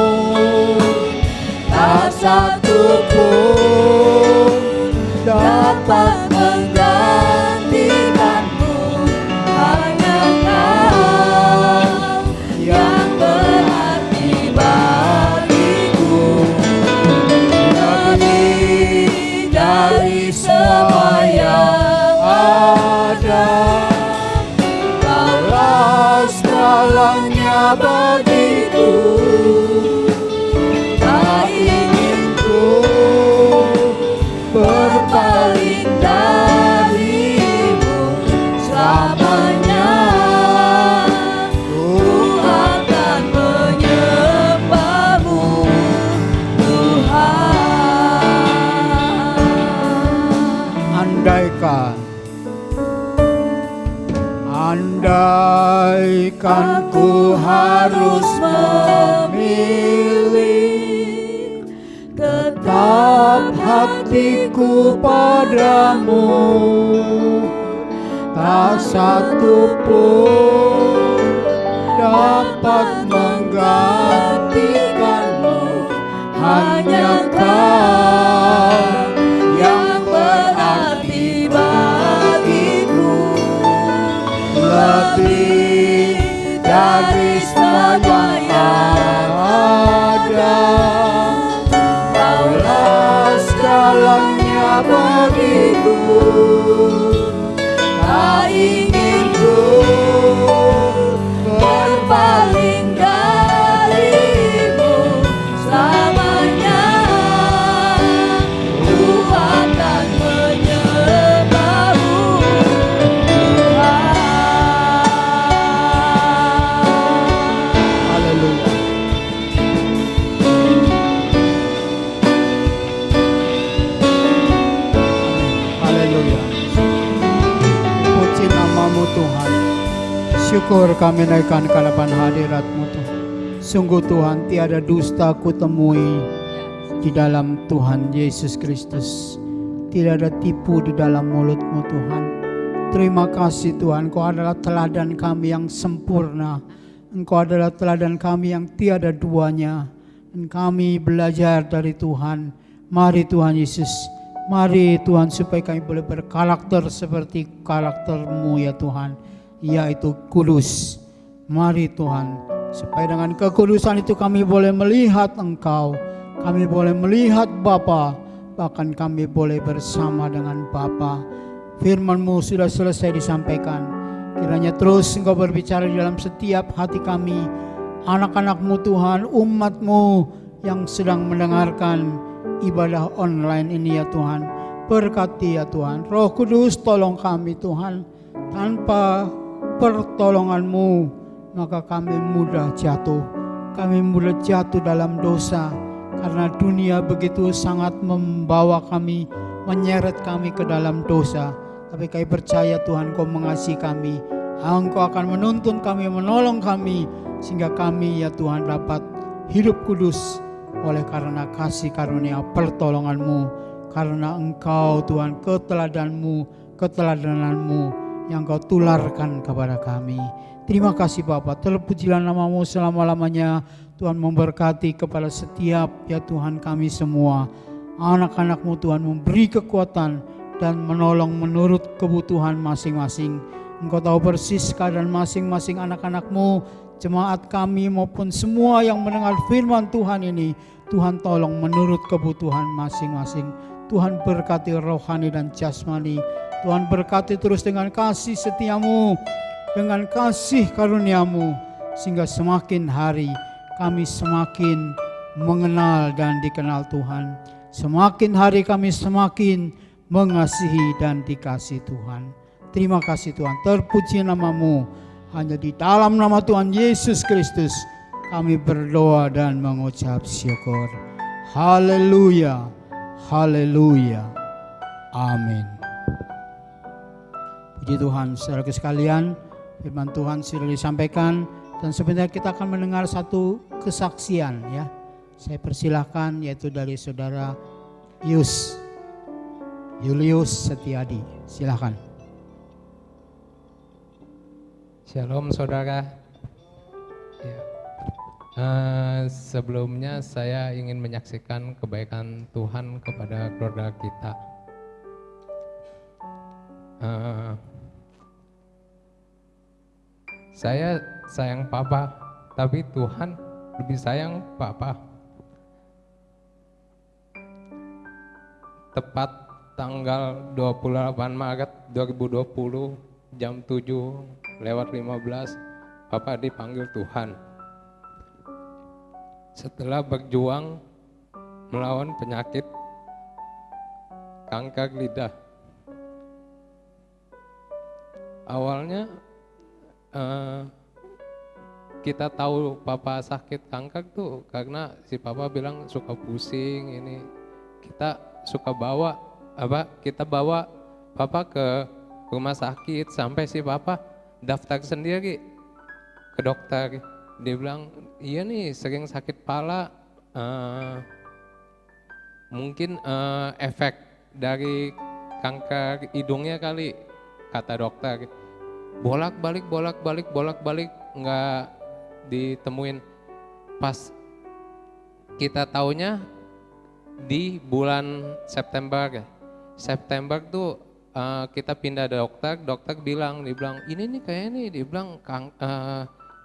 tak satu pun dapat menggantikanmu. Hanya Kau yang berarti bagiku, lebih dari semua yang ada. Kaulah segalanya bagiku, tak ingin ku berpaling darimu selamanya. Ku akan menyembahmu Tuhan. Andaikan ku harus memilih, tetap hatiku padamu, tak satu pun dapat menggantikanmu. Hanya Kau yang berarti bagiku, lebih dari semua yang ada. Kaulah segalanya bagiku, tak ingin ku berpaling darimu selamanya. Ku akan menyembahmu, Tuhan. Haleluya. Haleluya. Puji namamu Tuhan. Syukur kami naikkan ke hadapan hadirat-Mu Tuhan. Sungguh Tuhan, tiada dusta ku temui di dalam Tuhan Yesus Kristus. Tidak ada tipu di dalam mulut-Mu Tuhan. Terima kasih Tuhan, Engkau adalah teladan kami yang sempurna. Engkau adalah teladan kami yang tiada duanya. Dan kami belajar dari Tuhan. Mari Tuhan Yesus, mari Tuhan, supaya kami boleh berkarakter seperti karakter-Mu ya Tuhan, yaitu kudus. Mari Tuhan, supaya dengan kekudusan itu kami boleh melihat Engkau, kami boleh melihat Bapa, bahkan kami boleh bersama dengan Bapa. Firman-Mu sudah selesai disampaikan. Kiranya terus Engkau berbicara di dalam setiap hati kami, anak-anak-Mu Tuhan, umat-Mu yang sedang mendengarkan ibadah online ini ya Tuhan. Berkati ya Tuhan. Roh Kudus tolong kami Tuhan. Tanpa pertolongan-Mu maka kami mudah jatuh. Kami mudah jatuh dalam dosa. Karena dunia begitu sangat membawa kami, menyeret kami ke dalam dosa. Tapi kami percaya Tuhan, Kau mengasihi kami. Engkau akan menuntun kami, menolong kami, sehingga kami ya Tuhan dapat hidup kudus oleh karena kasih karunia pertolongan-Mu. Karena Engkau Tuhan, keteladananmu yang Kau tularkan kepada kami. Terima kasih Bapa, terpujilah nama-Mu selama-lamanya. Tuhan memberkati kepada setiap ya Tuhan kami semua. Anak-anak-Mu Tuhan memberi kekuatan dan menolong menurut kebutuhan masing-masing. Engkau tahu persis keadaan masing-masing anak-anak-Mu, jemaat kami maupun semua yang mendengar firman Tuhan ini. Tuhan tolong menurut kebutuhan masing-masing. Tuhan berkati rohani dan jasmani. Tuhan berkati terus dengan kasih setia-Mu, dengan kasih karunia-Mu, sehingga semakin hari kami semakin mengenal dan dikenal Tuhan. Semakin hari kami semakin mengasihi dan dikasihi Tuhan. Terima kasih Tuhan, terpuji nama-Mu. Hanya di dalam nama Tuhan Yesus Kristus kami berdoa dan mengucap syukur. Haleluya, haleluya, amin. Puji Tuhan, saudara sekalian, firman Tuhan sudah disampaikan. Dan sebentar kita akan mendengar satu kesaksian ya. Saya persilahkan, yaitu dari saudara Julius Setiadi. Silakan. Shalom saudara. Ya. Sebelumnya saya ingin menyaksikan kebaikan Tuhan kepada keluarga kita. Saya sayang papa, tapi Tuhan lebih sayang papa. Tepat tanggal 28 Maret 2020 jam 7:15 papa dipanggil Tuhan. Setelah berjuang melawan penyakit kanker lidah. Awalnya kita tahu papa sakit kanker tuh karena si papa bilang suka pusing ini. Kita suka bawa papa ke rumah sakit sampai si papa daftar sendiri ke dokter. Dia bilang, iya nih sering sakit kepala, mungkin efek dari kanker hidungnya kali, kata dokter. Bolak-balik nggak ditemuin. Pas kita taunya di bulan September. September tuh kita pindah dokter bilang, ini nih kayaknya nih, dia bilang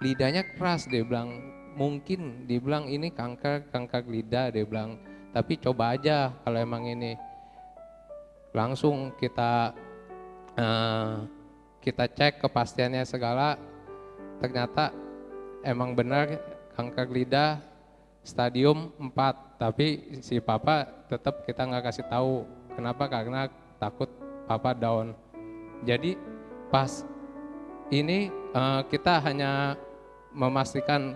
lidahnya keras, dia bilang mungkin, dia bilang ini kanker lidah, dia bilang, tapi coba aja kalau emang ini. Langsung kita cek kepastiannya segala, ternyata emang benar kanker lidah stadium 4, tapi si papa tetap kita nggak kasih tahu. Kenapa? Karena takut papa down. Jadi pas ini kita hanya memastikan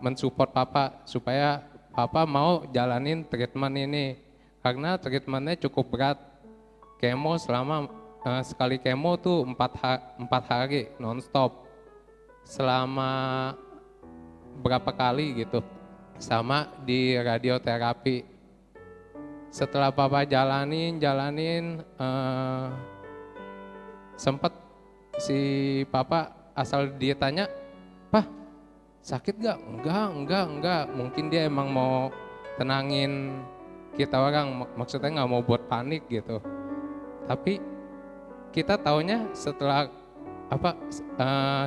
mensupport papa supaya papa mau jalanin treatment ini, karena treatmentnya cukup berat. Kemo selama sekali kemo tuh 4 hari nonstop selama berapa kali gitu, sama di radioterapi. Setelah papa jalanin sempet si papa asal dia tanya, "Pah, sakit gak?" Enggak. Mungkin dia emang mau tenangin kita orang, maksudnya nggak mau buat panik gitu. Tapi kita taunya setelah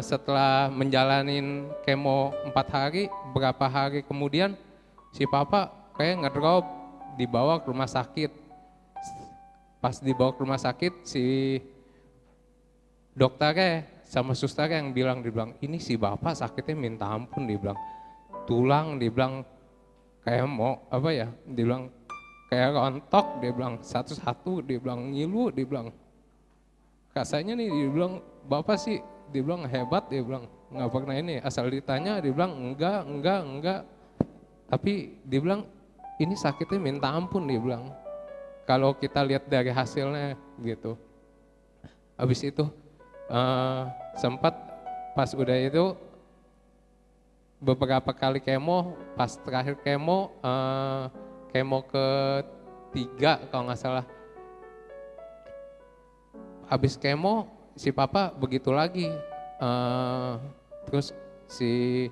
setelah menjalanin kemo 4 hari, berapa hari kemudian si papa kayak ngedrop, dibawa ke rumah sakit. Pas dibawa ke rumah sakit, si dokternya sama susternya yang bilang, ini si bapak sakitnya minta ampun, dibilang tulang, dibilang kayak mau dibilang kayak rontok, dia bilang satu-satu, dia bilang ngilu, dia bilang kasanya nih, dia bilang bapak sih, dia bilang hebat, dia bilang nggak pernah ini, asal ditanya dia bilang enggak, tapi dia bilang ini sakitnya minta ampun, dia bilang kalau kita lihat dari hasilnya gitu. Habis itu sempat pas udah itu beberapa kali kemo, pas terakhir kemo ketiga kalau nggak salah, habis kemo si papa begitu lagi, terus si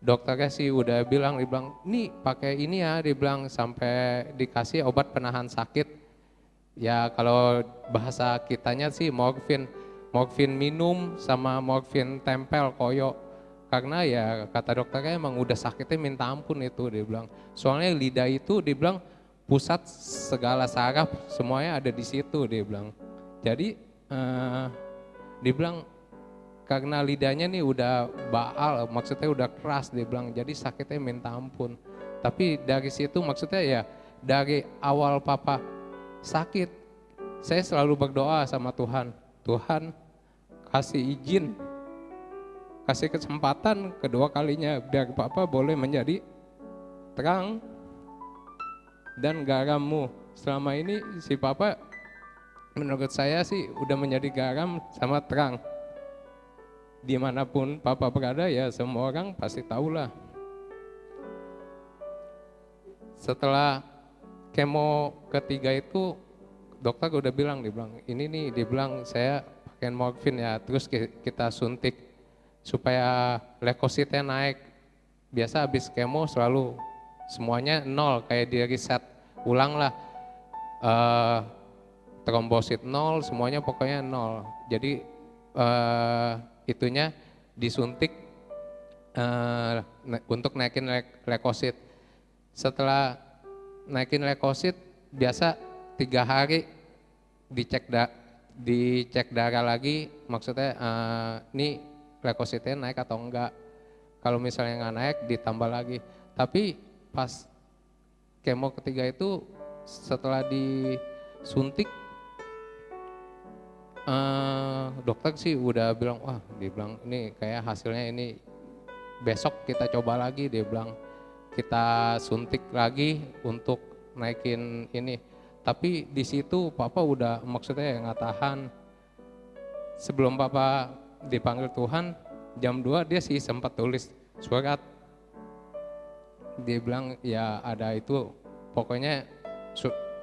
dokternya sih udah bilang, nih pakai ini ya, dibilang sampai dikasih obat penahan sakit. Ya kalau bahasa kitanya sih morfin minum sama morfin tempel koyo. Karena ya kata dokternya emang udah sakitnya minta ampun itu, dia bilang. Soalnya lidah itu dia bilang pusat segala saraf semuanya ada di situ, dia bilang. Jadi dia bilang karena lidahnya nih udah baal, maksudnya udah keras, dia bilang, jadi sakitnya minta ampun. Tapi dari situ maksudnya ya dari awal papa sakit, saya selalu berdoa sama Tuhan, Tuhan kasih izin, kasih kesempatan kedua kalinya biar papa boleh menjadi terang dan garammu. Selama ini si papa menurut saya sih udah menjadi garam sama terang. Dimanapun papa berada ya semua orang pasti tahulah. Setelah kemo ketiga itu dokter udah bilang, ini nih, dia bilang saya pakai morfin ya, terus kita suntik supaya leukositnya naik. Biasa habis kemo selalu semuanya nol, kayak di reset ulang lah, trombosit nol, semuanya pokoknya nol. Jadi itunya disuntik untuk naikin leukosit. Setelah naikin leukosit biasa 3 hari dicek darah lagi, maksudnya ini leukositnya naik atau enggak. Kalau misalnya nggak naik ditambah lagi. Tapi pas kemo ketiga itu setelah disuntik, dokter sih udah bilang, wah, dia bilang ini kayak hasilnya ini besok kita coba lagi, dia bilang kita suntik lagi untuk naikin ini. Tapi di situ papa udah maksudnya nggak tahan. Sebelum papa dipanggil Tuhan, jam 2 dia sih sempat tulis surat. Dia bilang ya ada itu, pokoknya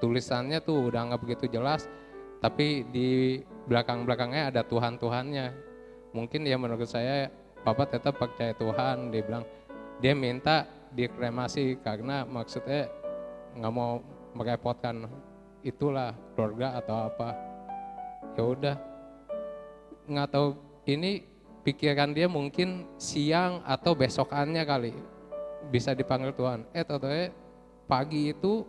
tulisannya tuh udah nggak begitu jelas, tapi di belakang-belakangnya ada Tuhan-Tuhannya. Mungkin ya menurut saya Papa tetap percaya Tuhan. Dia bilang dia minta dikremasi karena maksudnya nggak mau merepotkan itulah keluarga atau apa. Ya udah, nggak tahu ini pikiran dia mungkin siang atau besokannya kali bisa dipanggil Tuhan. Tahu-tahu pagi itu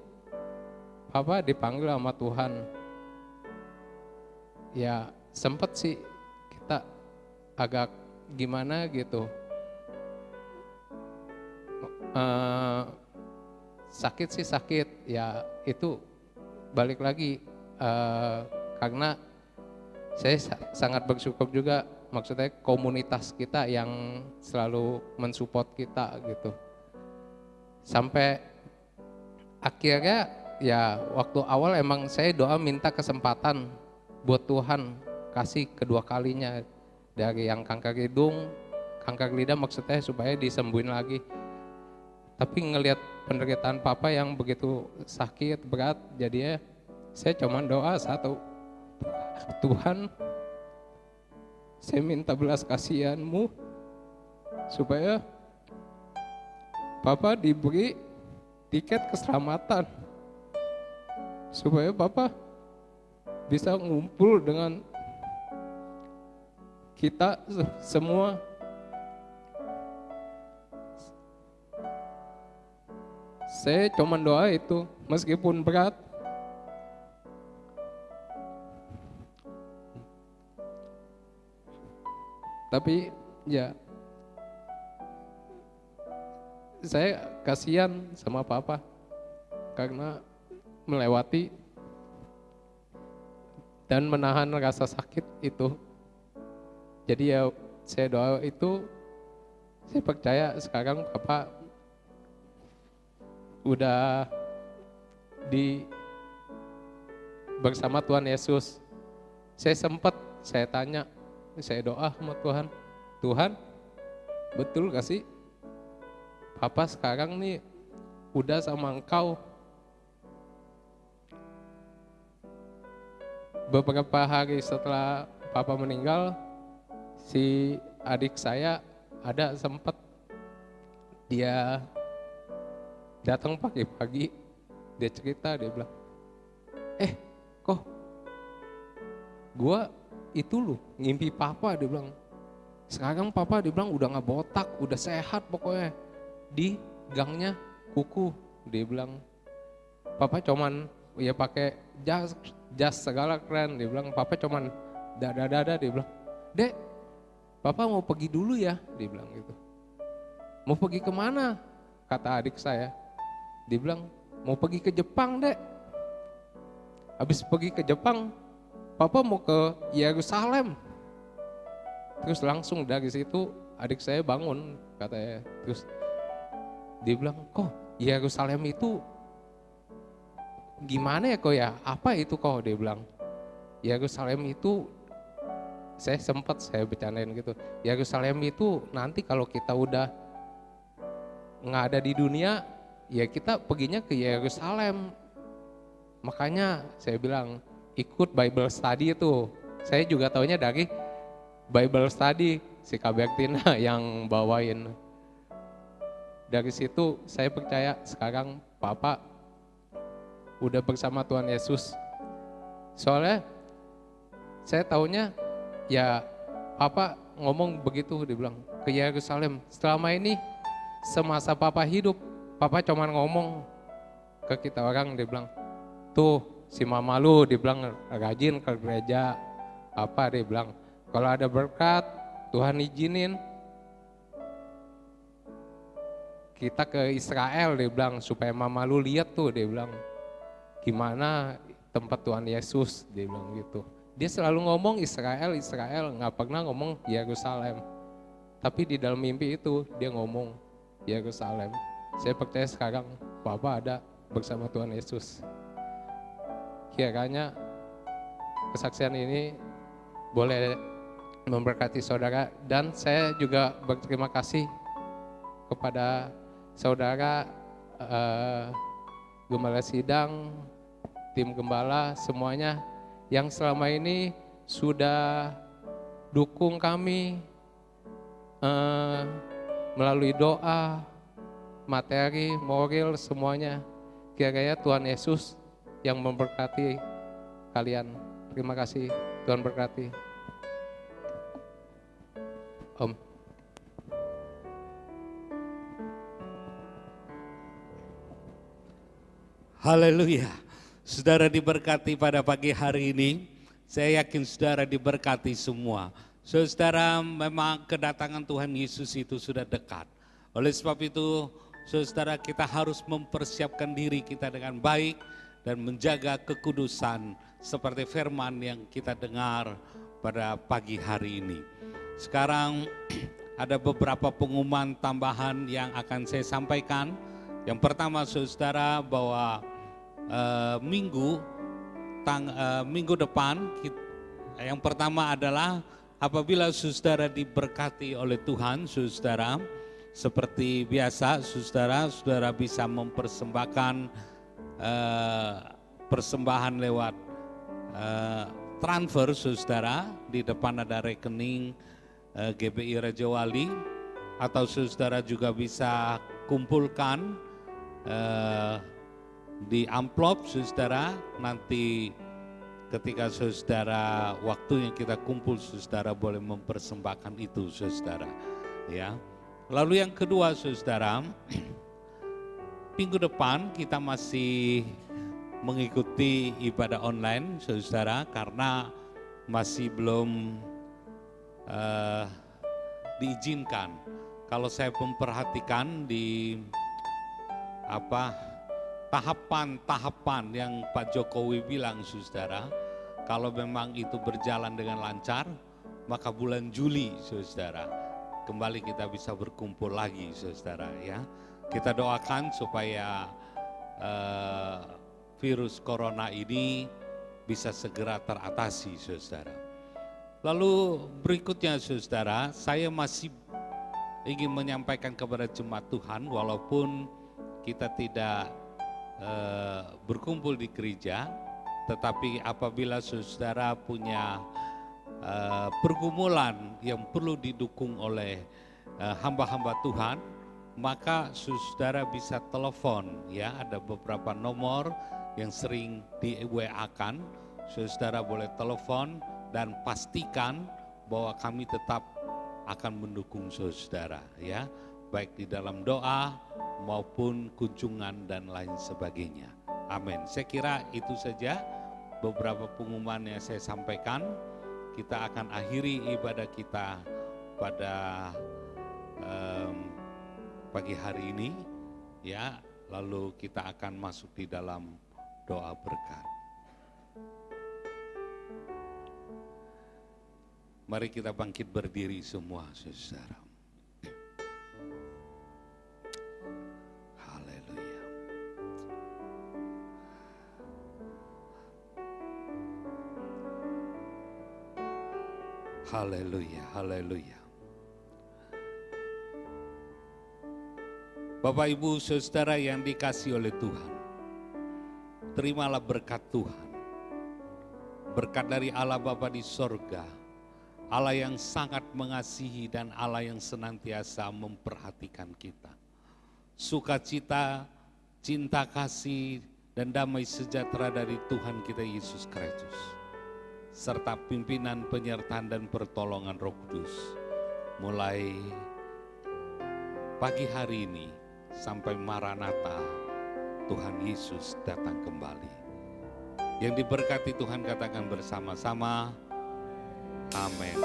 Papa dipanggil sama Tuhan. Ya sempet sih kita agak gimana gitu. Sakit sih sakit, ya itu balik lagi karena saya sangat bersyukur juga, maksudnya komunitas kita yang selalu mensupport kita gitu. Sampai akhirnya ya waktu awal emang saya doa minta kesempatan buat Tuhan kasih kedua kalinya, dari yang kanker hidung, kanker lidah maksudnya supaya disembuhin lagi. Tapi ngelihat penderitaan Papa yang begitu sakit berat, jadinya saya cuma doa satu, Tuhan saya minta belas kasihan-Mu supaya Papa diberi tiket keselamatan, supaya Papa bisa ngumpul dengan kita semua. Saya cuma doa itu, meskipun berat. Tapi ya saya kasihan sama Papa karena melewati dan menahan rasa sakit itu. Jadi ya saya doa itu, saya percaya sekarang Papa udah bersama Tuhan Yesus. Saya tanya, saya doa sama Tuhan, Tuhan betul gak sih Papa sekarang nih udah sama Engkau? Beberapa hari setelah Papa meninggal, si adik saya ada sempat dia datang pagi-pagi, dia cerita, dia bilang, kok gua itu loh ngimpi Papa, dia bilang. Sekarang Papa dia bilang udah gak botak, udah sehat pokoknya. Di gangnya kuku, dia bilang. Papa cuman ya pakai jas segala keren, dia bilang. Papa cuman dada, dia bilang. Dek, Papa mau pergi dulu ya, dia bilang gitu. Mau pergi kemana? Kata adik saya. Dia bilang, mau pergi ke Jepang, Dek. Habis pergi ke Jepang, Papa mau ke Yerusalem. Terus langsung dari situ adik saya bangun, katanya. Terus dia bilang, kok Yerusalem itu gimana ya kok ya? Apa itu kok? Dia bilang, Yerusalem itu, saya bercandain gitu. Yerusalem itu nanti kalau kita udah nggak ada di dunia, ya kita perginya ke Yerusalem. Makanya saya bilang ikut Bible study itu. Saya juga taunya dari Bible study si Kak Bertina yang bawain. Dari situ saya percaya sekarang Papa udah bersama Tuhan Yesus. Soalnya saya taunya ya Papa ngomong begitu, dia bilang ke Yerusalem. Selama ini semasa Papa hidup, Papa cuma ngomong ke kita orang, dia bilang, tuh si mama lu, dia bilang rajin ke gereja, apa dia bilang, kalau ada berkat Tuhan izinin kita ke Israel, dia bilang, supaya mama lu lihat tuh, dia bilang, gimana tempat Tuhan Yesus, dia bilang gitu. Dia selalu ngomong Israel, nggak pernah ngomong Yerusalem. Tapi di dalam mimpi itu dia ngomong Yerusalem. Saya percaya sekarang Papa ada bersama Tuhan Yesus. Kiranya kesaksian ini boleh memberkati saudara, dan saya juga berterima kasih kepada saudara gembala sidang, tim gembala, semuanya yang selama ini sudah dukung kami melalui doa, materi, moral, semuanya. Kiranya Tuhan Yesus yang memberkati kalian. Terima kasih, Tuhan berkati. Om. Haleluya. Saudara diberkati pada pagi hari ini. Saya yakin saudara diberkati semua. Saudara, memang kedatangan Tuhan Yesus itu sudah dekat. Oleh sebab itu, saudara, kita harus mempersiapkan diri kita dengan baik dan menjaga kekudusan seperti firman yang kita dengar pada pagi hari ini. Sekarang ada beberapa pengumuman tambahan yang akan saya sampaikan. Yang pertama, saudara, bahwa minggu depan, yang pertama adalah apabila saudara diberkati oleh Tuhan, saudara, seperti biasa, saudara bisa mempersembahkan persembahan lewat transfer, saudara. Di depan ada rekening GBI Raja Wali, atau saudara juga bisa kumpulkan di amplop, saudara. Nanti ketika saudara waktunya kita kumpul, saudara boleh mempersembahkan itu, saudara, ya. Lalu yang kedua, saudara, minggu depan kita masih mengikuti ibadah online, saudara, karena masih belum diizinkan. Kalau saya memperhatikan di tahapan yang Pak Jokowi bilang, saudara, kalau memang itu berjalan dengan lancar, maka bulan Juli, saudara, kembali kita bisa berkumpul lagi, saudara, ya. Kita doakan supaya virus corona ini bisa segera teratasi, saudara. Lalu berikutnya, saudara, saya masih ingin menyampaikan kepada jemaat Tuhan, walaupun kita tidak berkumpul di gereja, tetapi apabila saudara punya pergumulan yang perlu didukung oleh hamba-hamba Tuhan, maka saudara bisa telepon, ya. Ada beberapa nomor yang sering di WA-kan, saudara boleh telepon dan pastikan bahwa kami tetap akan mendukung saudara, ya, baik di dalam doa maupun kunjungan dan lain sebagainya. Amin. Saya kira itu saja beberapa pengumuman yang saya sampaikan. Kita akan akhiri ibadah kita pada pagi hari ini, ya. Lalu kita akan masuk di dalam doa berkat. Mari kita bangkit berdiri semua, saudara. Haleluya. Haleluya, haleluya. Bapak, Ibu, saudara yang dikasihi oleh Tuhan, terimalah berkat Tuhan. Berkat dari Allah Bapa di sorga, Allah yang sangat mengasihi dan Allah yang senantiasa memperhatikan kita. Sukacita, cinta kasih, dan damai sejahtera dari Tuhan kita Yesus Kristus, serta pimpinan, penyertaan, dan pertolongan Roh Kudus, mulai pagi hari ini sampai Maranatha, Tuhan Yesus datang kembali. Yang diberkati Tuhan katakan bersama-sama, amin.